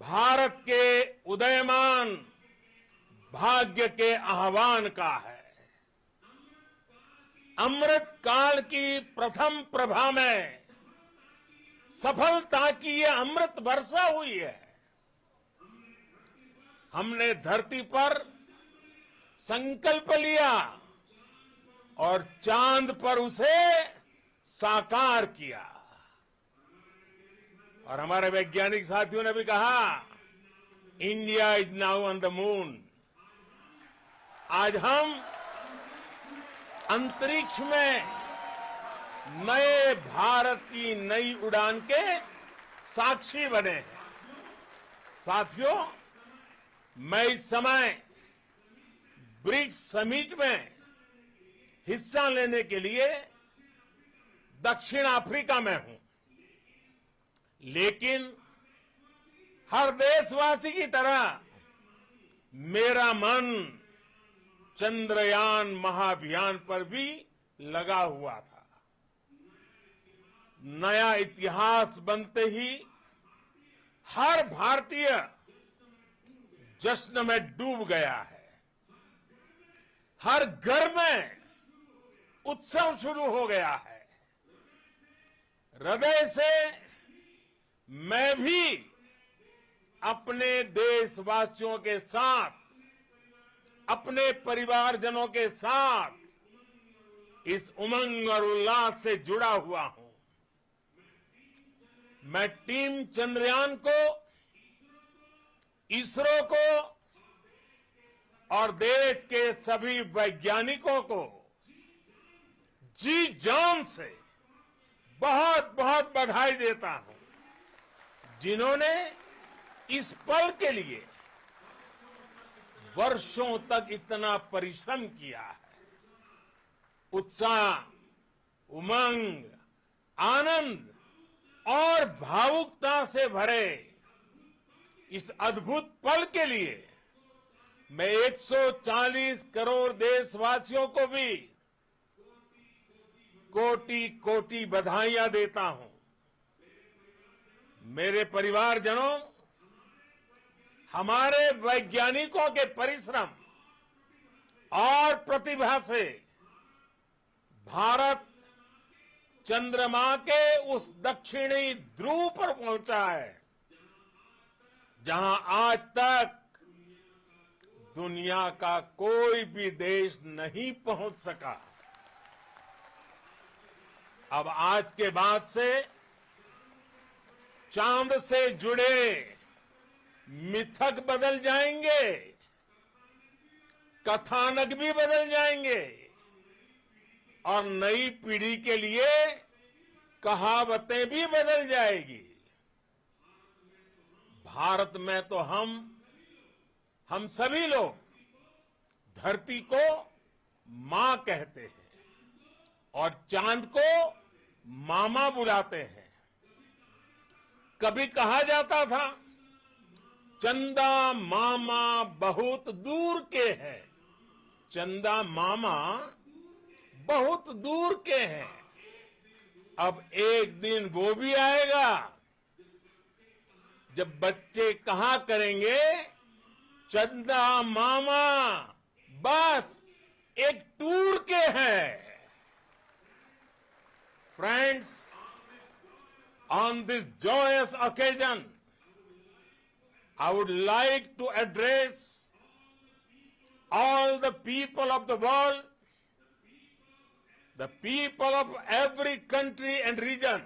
भारत के उदयमान भाग्य के आह्वान का है. अमृत काल की प्रथम प्रभा में सफलता की ये अमृत वर्षा हुई है. हमने धरती पर संकल्प लिया और चांद पर उसे साकार किया. और हमारे वैज्ञानिक साथियों ने भी कहा, India is now on the moon. आज हम अंतरिक्ष में नए भारत की नई उड़ान के साक्षी बने हैं. साथियों, मैं इस समय ब्रिक्स समिट में हिस्सा लेने के लिए दक्षिण अफ्रीका में हूं. लेकिन हर देशवासी की तरह मेरा मन चंद्रयान महाअभियान पर भी लगा हुआ था. नया इतिहास बनते ही हर भारतीय जश्न में डूब गया है. हर घर में उत्सव शुरू हो गया है. हृदय से मैं भी अपने देशवासियों के साथ, अपने परिवारजनों के साथ इस उमंग और उल्लास से जुड़ा हुआ हूं। मैं टीम चंद्रयान को, इसरो को और देश के सभी वैज्ञानिकों को जी जान से बहुत बहुत बधाई देता हूं, जिन्होंने इस पल के लिए वर्षों तक इतना परिश्रम किया है। उत्साह, उमंग, आनंद और भावुकता से भरे इस अद्भुत पल के लिए मैं 140 करोड़ देशवासियों को भी कोटि कोटि बधाइयां देता हूं। मेरे परिवारजनों, हमारे वैज्ञानिकों के परिश्रम और प्रतिभा से भारत चंद्रमा के उस दक्षिणी ध्रुव पर पहुंचा है, जहां आज तक दुनिया का कोई भी देश नहीं पहुंच सका। अब आज के बाद से चांद से जुड़े मिथक बदल जाएंगे, कथानक भी बदल जाएंगे और नई पीढ़ी के लिए कहावतें भी बदल जाएगी। भारत में तो हम सभी लोग धरती को मां कहते हैं और चांद को मामा बुलाते हैं। कभी कहा जाता था, चंदा मामा बहुत दूर के हैं। चंदा मामा बहुत दूर के हैं। अब एक दिन वो भी आएगा जब बच्चे कहा करेंगे, चंदा मामा बस एक टूर के हैं। Friends, on this joyous occasion, I would like to address all the people of the world, the people of every country and region.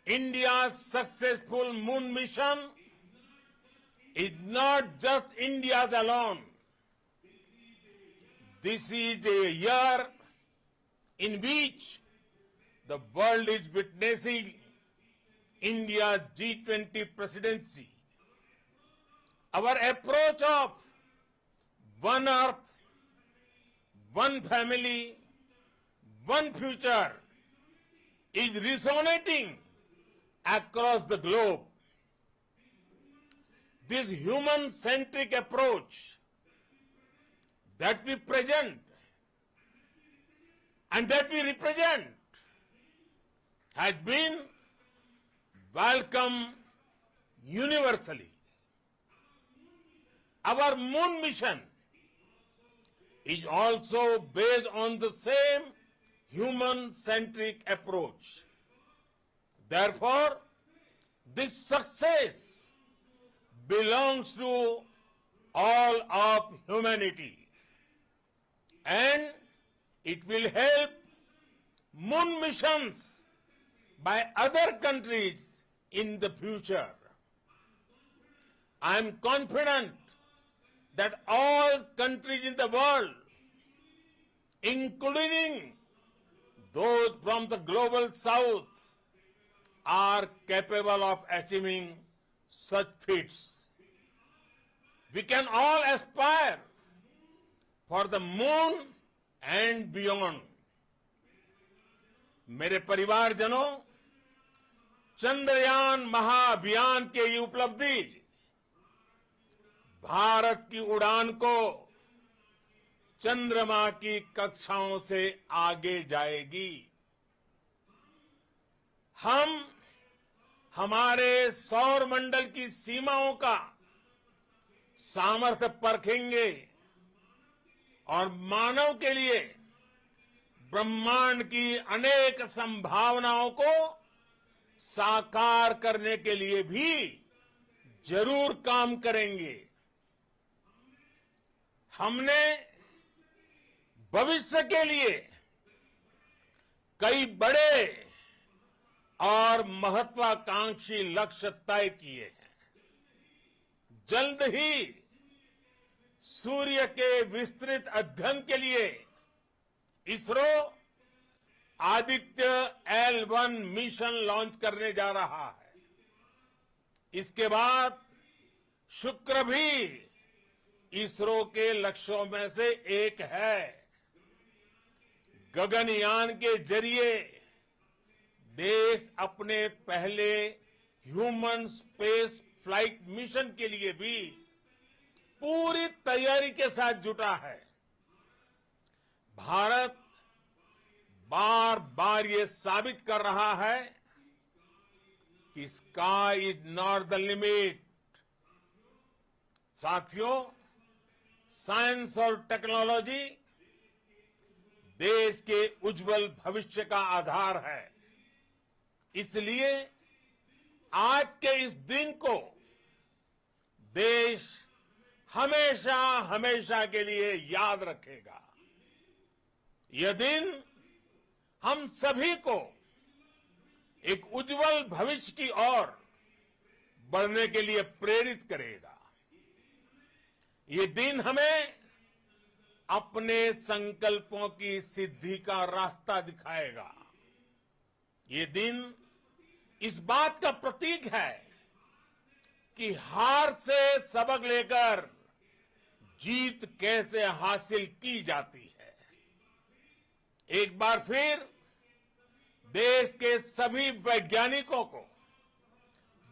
India's successful moon mission is not just India's alone. This is a year in which the world is witnessing India's G20 presidency. Our approach of one earth, one family, one future is resonating across the globe. This human-centric approach that we present and that we represent has been welcomed universally. Our moon mission is also based on the same human-centric approach. Therefore, this success belongs to all of humanity, and it will help moon missions by other countries in the future. I am confident that all countries in the world, including those from the global south, are capable of achieving such feats. We can all aspire for the moon and beyond. मेरे परिवारजनों, चंद्रयान महाअभियान की ये उपलब्धि भारत की उड़ान को चंद्रमा की कक्षाओं से आगे जाएगी। हम हमारे सौर मंडल की सीमाओं का सामर्थ्य परखेंगे और मानव के लिए ब्रह्मांड की अनेक संभावनाओं को साकार करने के लिए भी जरूर काम करेंगे। हमने भविष्य के लिए कई बड़े और महत्वाकांक्षी लक्ष्य तय किए हैं। जल्द ही सूर्य के विस्तृत अध्ययन के लिए ISRO Aditya L1 mission launch करने जा रहा है। इसके बाद शुक्र भी इसरो के लक्ष्यों में से एक है। गगनयान के जरिए देश अपने पहले ह्यूमन स्पेस फ्लाइट मिशन के लिए भी पूरी तैयारी के साथ जुटा है। भारत बार बार ये साबित कर रहा है कि sky is not the limit. साथियों, साइंस और टेक्नोलॉजी देश के उज्जवल भविष्य का आधार है। इसलिए आज के इस दिन को देश हमेशा हमेशा के लिए याद रखेगा। यह दिन हम सभी को एक उज्जवल भविष्य की ओर बढ़ने के लिए प्रेरित करेगा। ये दिन हमें अपने संकल्पों की सिद्धि का रास्ता दिखाएगा। ये दिन इस बात का प्रतीक है कि हार से सबक लेकर जीत कैसे हासिल की जाती है। एक बार फिर देश के सभी वैज्ञानिकों को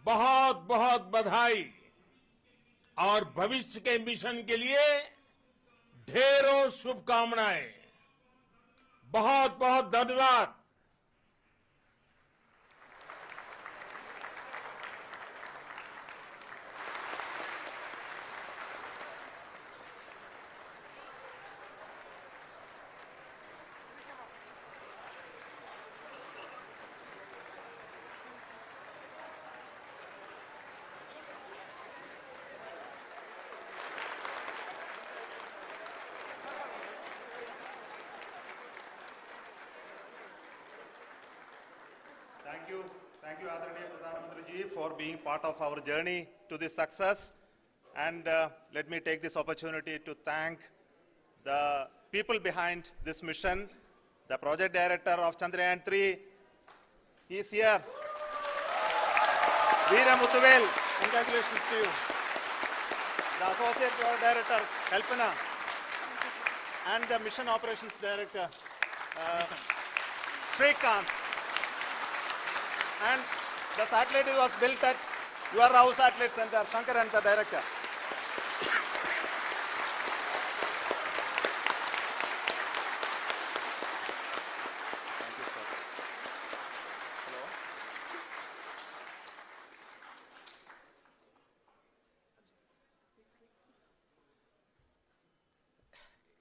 बहुत बहुत बधाई और भविष्य के मिशन के लिए ढेरों शुभकामनाएं। बहुत बहुत धन्यवाद। Thank you, Adharaniya Pradhan Mantri ji, for being part of our journey to this success. And let me take this opportunity to thank the people behind this mission, the project director of Chandrayaan-3. He is here. Veera Muthuvel, congratulations to you. The associate project director, Kalpana, and the mission operations director, Srikanth. And the satellite was built at your house satellite center, Shankar and the director. Thank you, sir. Hello.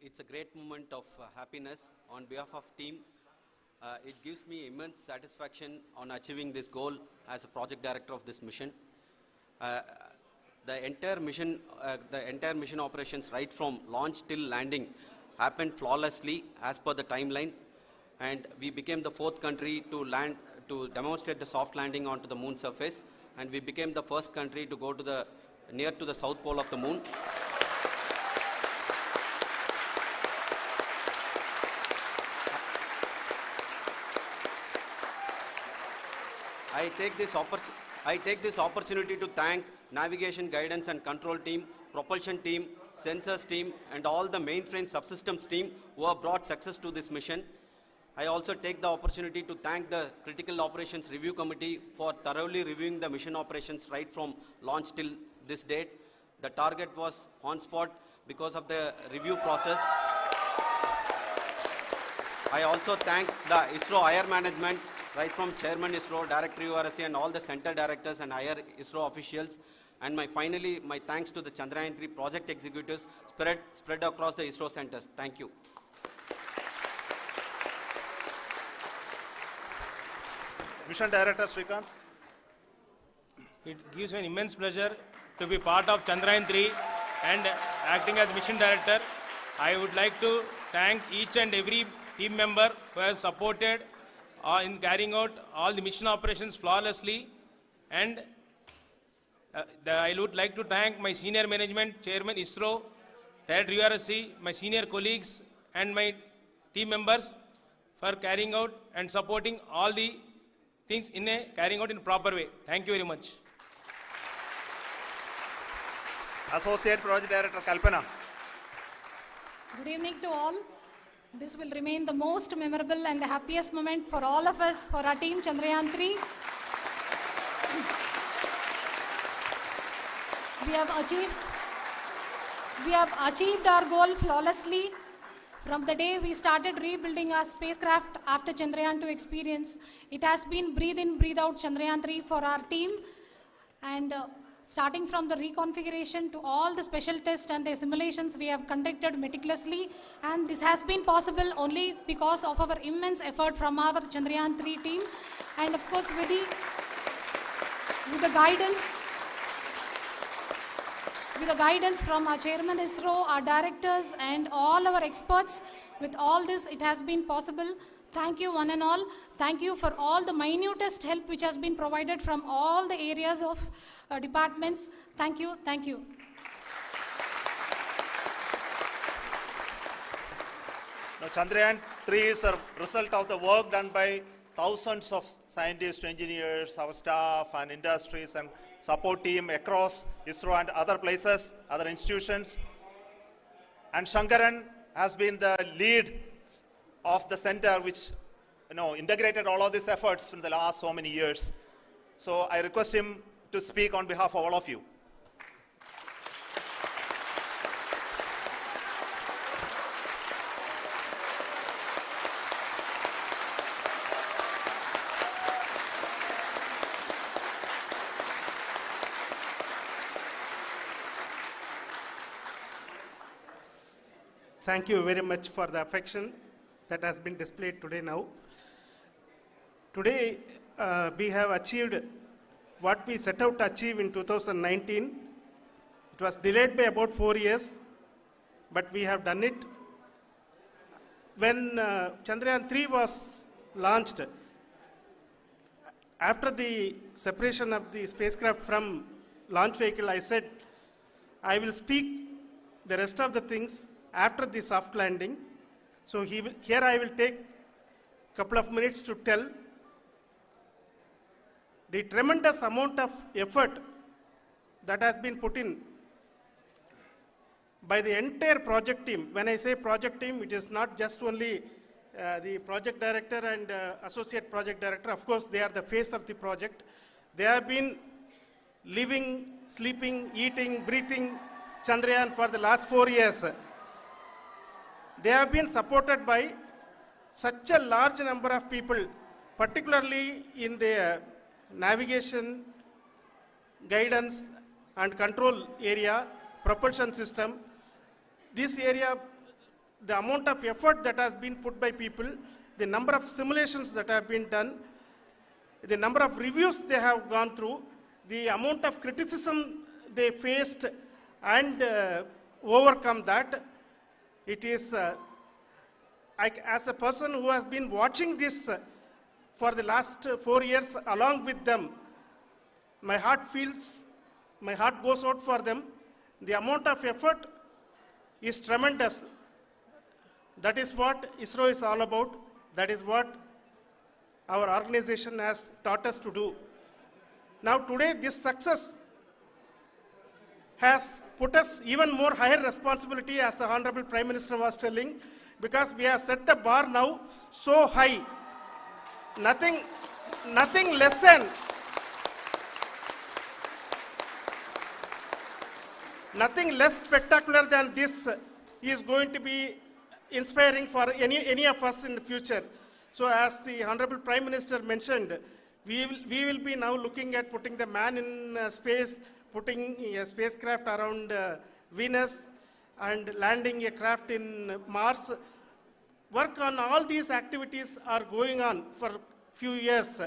It's a great moment of happiness on behalf of team. It gives me immense satisfaction on achieving this goal as a project director of this mission. The entire mission operations right from launch till landing happened flawlessly as per the timeline, and we became the 4th country to demonstrate the soft landing onto the moon surface, and we became the first country to go to near to the south pole of the moon. I take this opportunity to thank navigation, guidance and control team, propulsion team, sensors team and all the mainframe subsystems team who have brought success to this mission. I also take the opportunity to thank the Critical Operations Review Committee for thoroughly reviewing the mission operations right from launch till this date. The target was on spot because of the review process. I also thank the ISRO higher management, right from Chairman ISRO, Director URSC, and all the center directors and higher ISRO officials. And finally, my thanks to the Chandrayaan-3 project executives spread across the ISRO centers. Thank you. Mission Director Srikanth. It gives me an immense pleasure to be part of Chandrayaan-3 and acting as mission director. I would like to thank each and every team member who has supported in carrying out all the mission operations flawlessly. And I would like to thank my senior management, Chairman ISRO, Director URSC, my senior colleagues and my team members for carrying out and supporting all the things carrying out in a proper way. Thank you very much. Associate Project Director Kalpana. Good evening to all. This will remain the most memorable and the happiest moment for all of us, for our team Chandrayaan-3. We have achieved our goal flawlessly. From the day we started rebuilding our spacecraft after Chandrayaan-2 experience, it has been breathe in, breathe out Chandrayaan-3 for our team. And starting from the reconfiguration to all the special tests and the simulations we have conducted meticulously. And this has been possible only because of our immense effort from our Chandrayaan-3 team. And of course, with the guidance from our Chairman ISRO, our directors, and all our experts. With all this, it has been possible. Thank you, one and all. Thank you for all the minutest help which has been provided from all the areas of departments. Thank you. Thank you. Now, Chandrayaan-3 is a result of the work done by thousands of scientists, engineers, our staff, and industries, and support team across ISRO and other places, other institutions. And Shankaran has been the lead of the center which integrated all of these efforts in the last so many years. So I request him to speak on behalf of all of you. Thank you very much for the affection that has been displayed today now. Today, we have achieved what we set out to achieve in 2019. It was delayed by about 4 years, but we have done it. When Chandrayaan-3 was launched, after the separation of the spacecraft from launch vehicle, I said, I will speak the rest of the things after the soft landing. So here I will take a couple of minutes to tell the tremendous amount of effort that has been put in by the entire project team. When I say project team, it is not just only the project director and associate project director. Of course, they are the face of the project. They have been living, sleeping, eating, breathing Chandrayaan for the last 4 years. They have been supported by such a large number of people, particularly in the navigation, guidance and control area, propulsion system. This area, the amount of effort that has been put by people, the number of simulations that have been done, the number of reviews they have gone through, the amount of criticism they faced and overcome that. It is, as a person who has been watching this for the last 4 years along with them, my heart goes out for them. The amount of effort is tremendous. That is what ISRO is all about. That is what our organization has taught us to do. Now today, this success has put us even more higher responsibility, as the Honorable Prime Minister was telling, because we have set the bar now so high. Nothing less spectacular than this is going to be inspiring for any of us in the future. So as the Honorable Prime Minister mentioned, we will be now looking at putting the man in space, putting a spacecraft around Venus and landing a craft in Mars. Work on all these activities are going on for few years.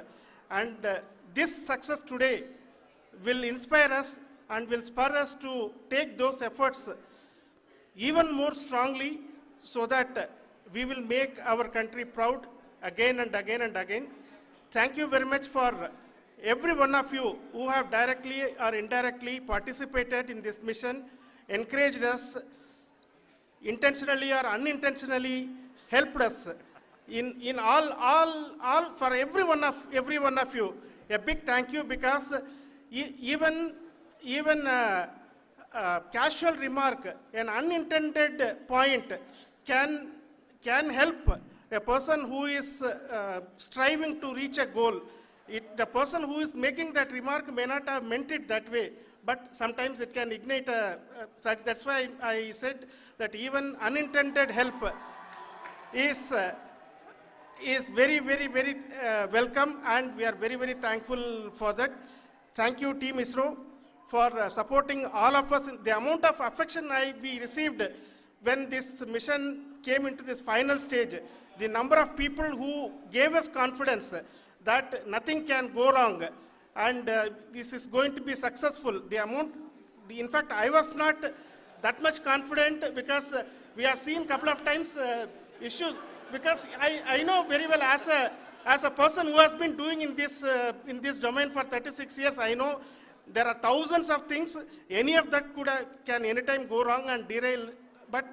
And this success today will inspire us and will spur us to take those efforts even more strongly so that we will make our country proud again and again and again. Thank you very much for every one of you who have directly or indirectly participated in this mission, encouraged us, intentionally or unintentionally helped us in all for every one of you. A big thank you, because even casual remark, an unintended point can help a person who is striving to reach a goal. The person who is making that remark may not have meant it that way, but sometimes it can ignite that's why I said that even unintended help is very, very, very welcome, and we are very, very thankful for that. Thank you, Team ISRO, for supporting all of us. The amount of affection we received when this mission came into this final stage, the number of people who gave us confidence that nothing can go wrong and this is going to be successful. In fact, I was not that much confident, because we have seen a couple of times issues, because I know very well as a person who has been doing in this domain for 36 years, I know there are thousands of things. Any of that can anytime go wrong and derail. But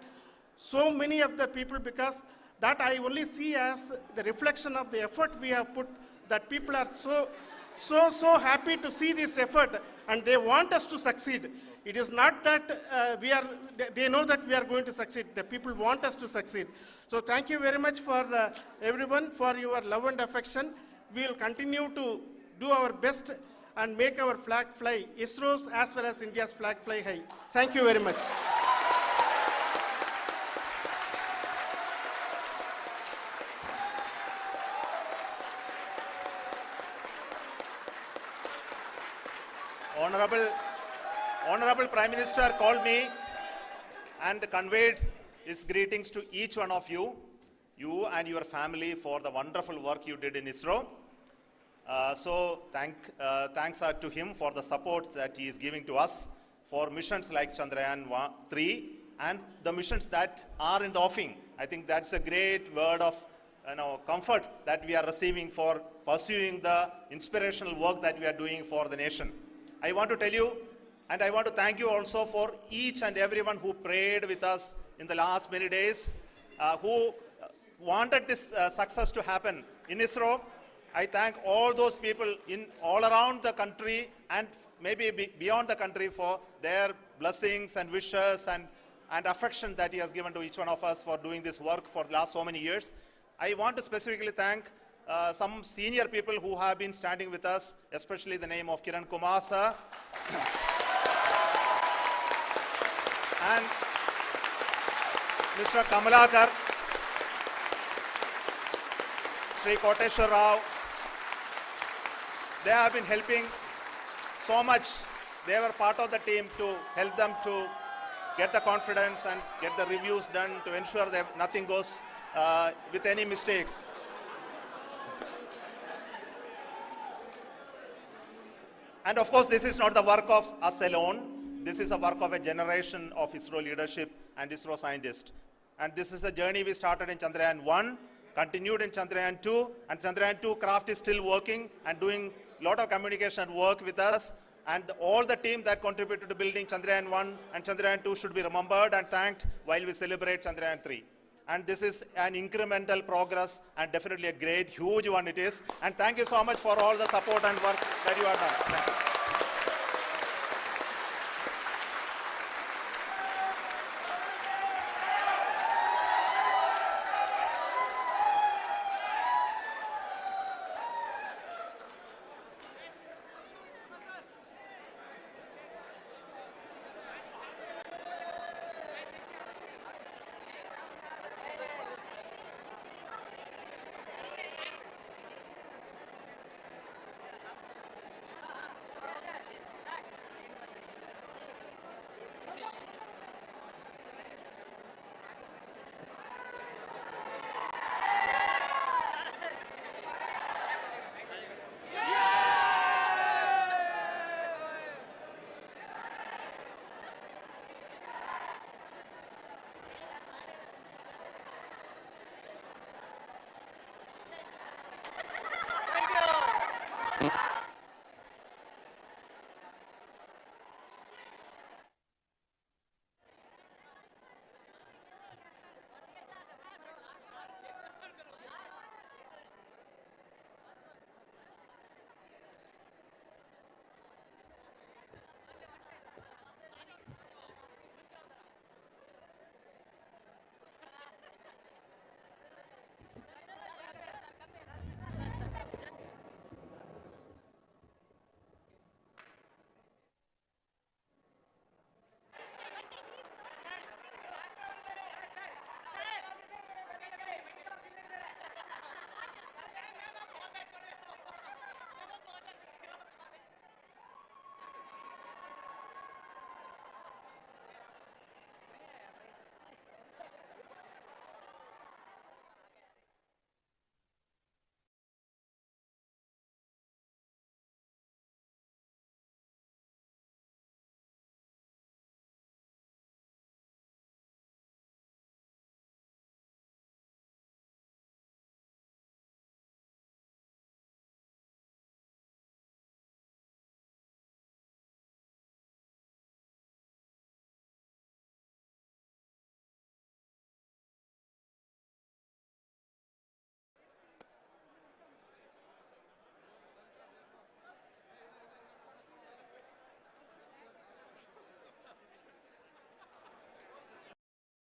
so many of the people, because that I only see as the reflection of the effort we have put, that people are so happy to see this effort and they want us to succeed. It is not that they know that we are going to succeed. The people want us to succeed. So thank you very much for everyone for your love and affection. We will continue to do our best and make our flag fly, ISRO's as well as India's flag fly high. Thank you very much. Honorable Prime Minister called me and conveyed his greetings to each one of you and your family, for the wonderful work you did in ISRO. Thanks are to him for the support that he is giving to us for missions like Chandrayaan-3 and the missions that are in the offing. I think that's a great word of comfort that we are receiving for pursuing the inspirational work that we are doing for the nation. I want to tell you, and I want to thank you also for each and everyone who prayed with us in the last many days, who wanted this success to happen in ISRO. I thank all those people all around the country and maybe beyond the country for their blessings and wishes and affection that he has given to each one of us for doing this work for the last so many years. I want to specifically thank some senior people who have been standing with us, especially the name of Kiran Kumar sir and Mr. Kamalakar, Sri Koteshwar Rao. They have been helping so much. They were part of the team to help them to get the confidence and get the reviews done to ensure that nothing goes with any mistakes. And of course, this is not the work of us alone. This is a work of a generation of ISRO leadership and ISRO scientists. And this is a journey we started in Chandrayaan-1, continued in Chandrayaan-2, and Chandrayaan-2 craft is still working and doing a lot of communication work with us. And all the team that contributed to building Chandrayaan-1 and Chandrayaan-2 should be remembered and thanked while we celebrate Chandrayaan-3. And this is an incremental progress and definitely a great, huge one it is. And thank you so much for all the support and work that you have done. Thank you.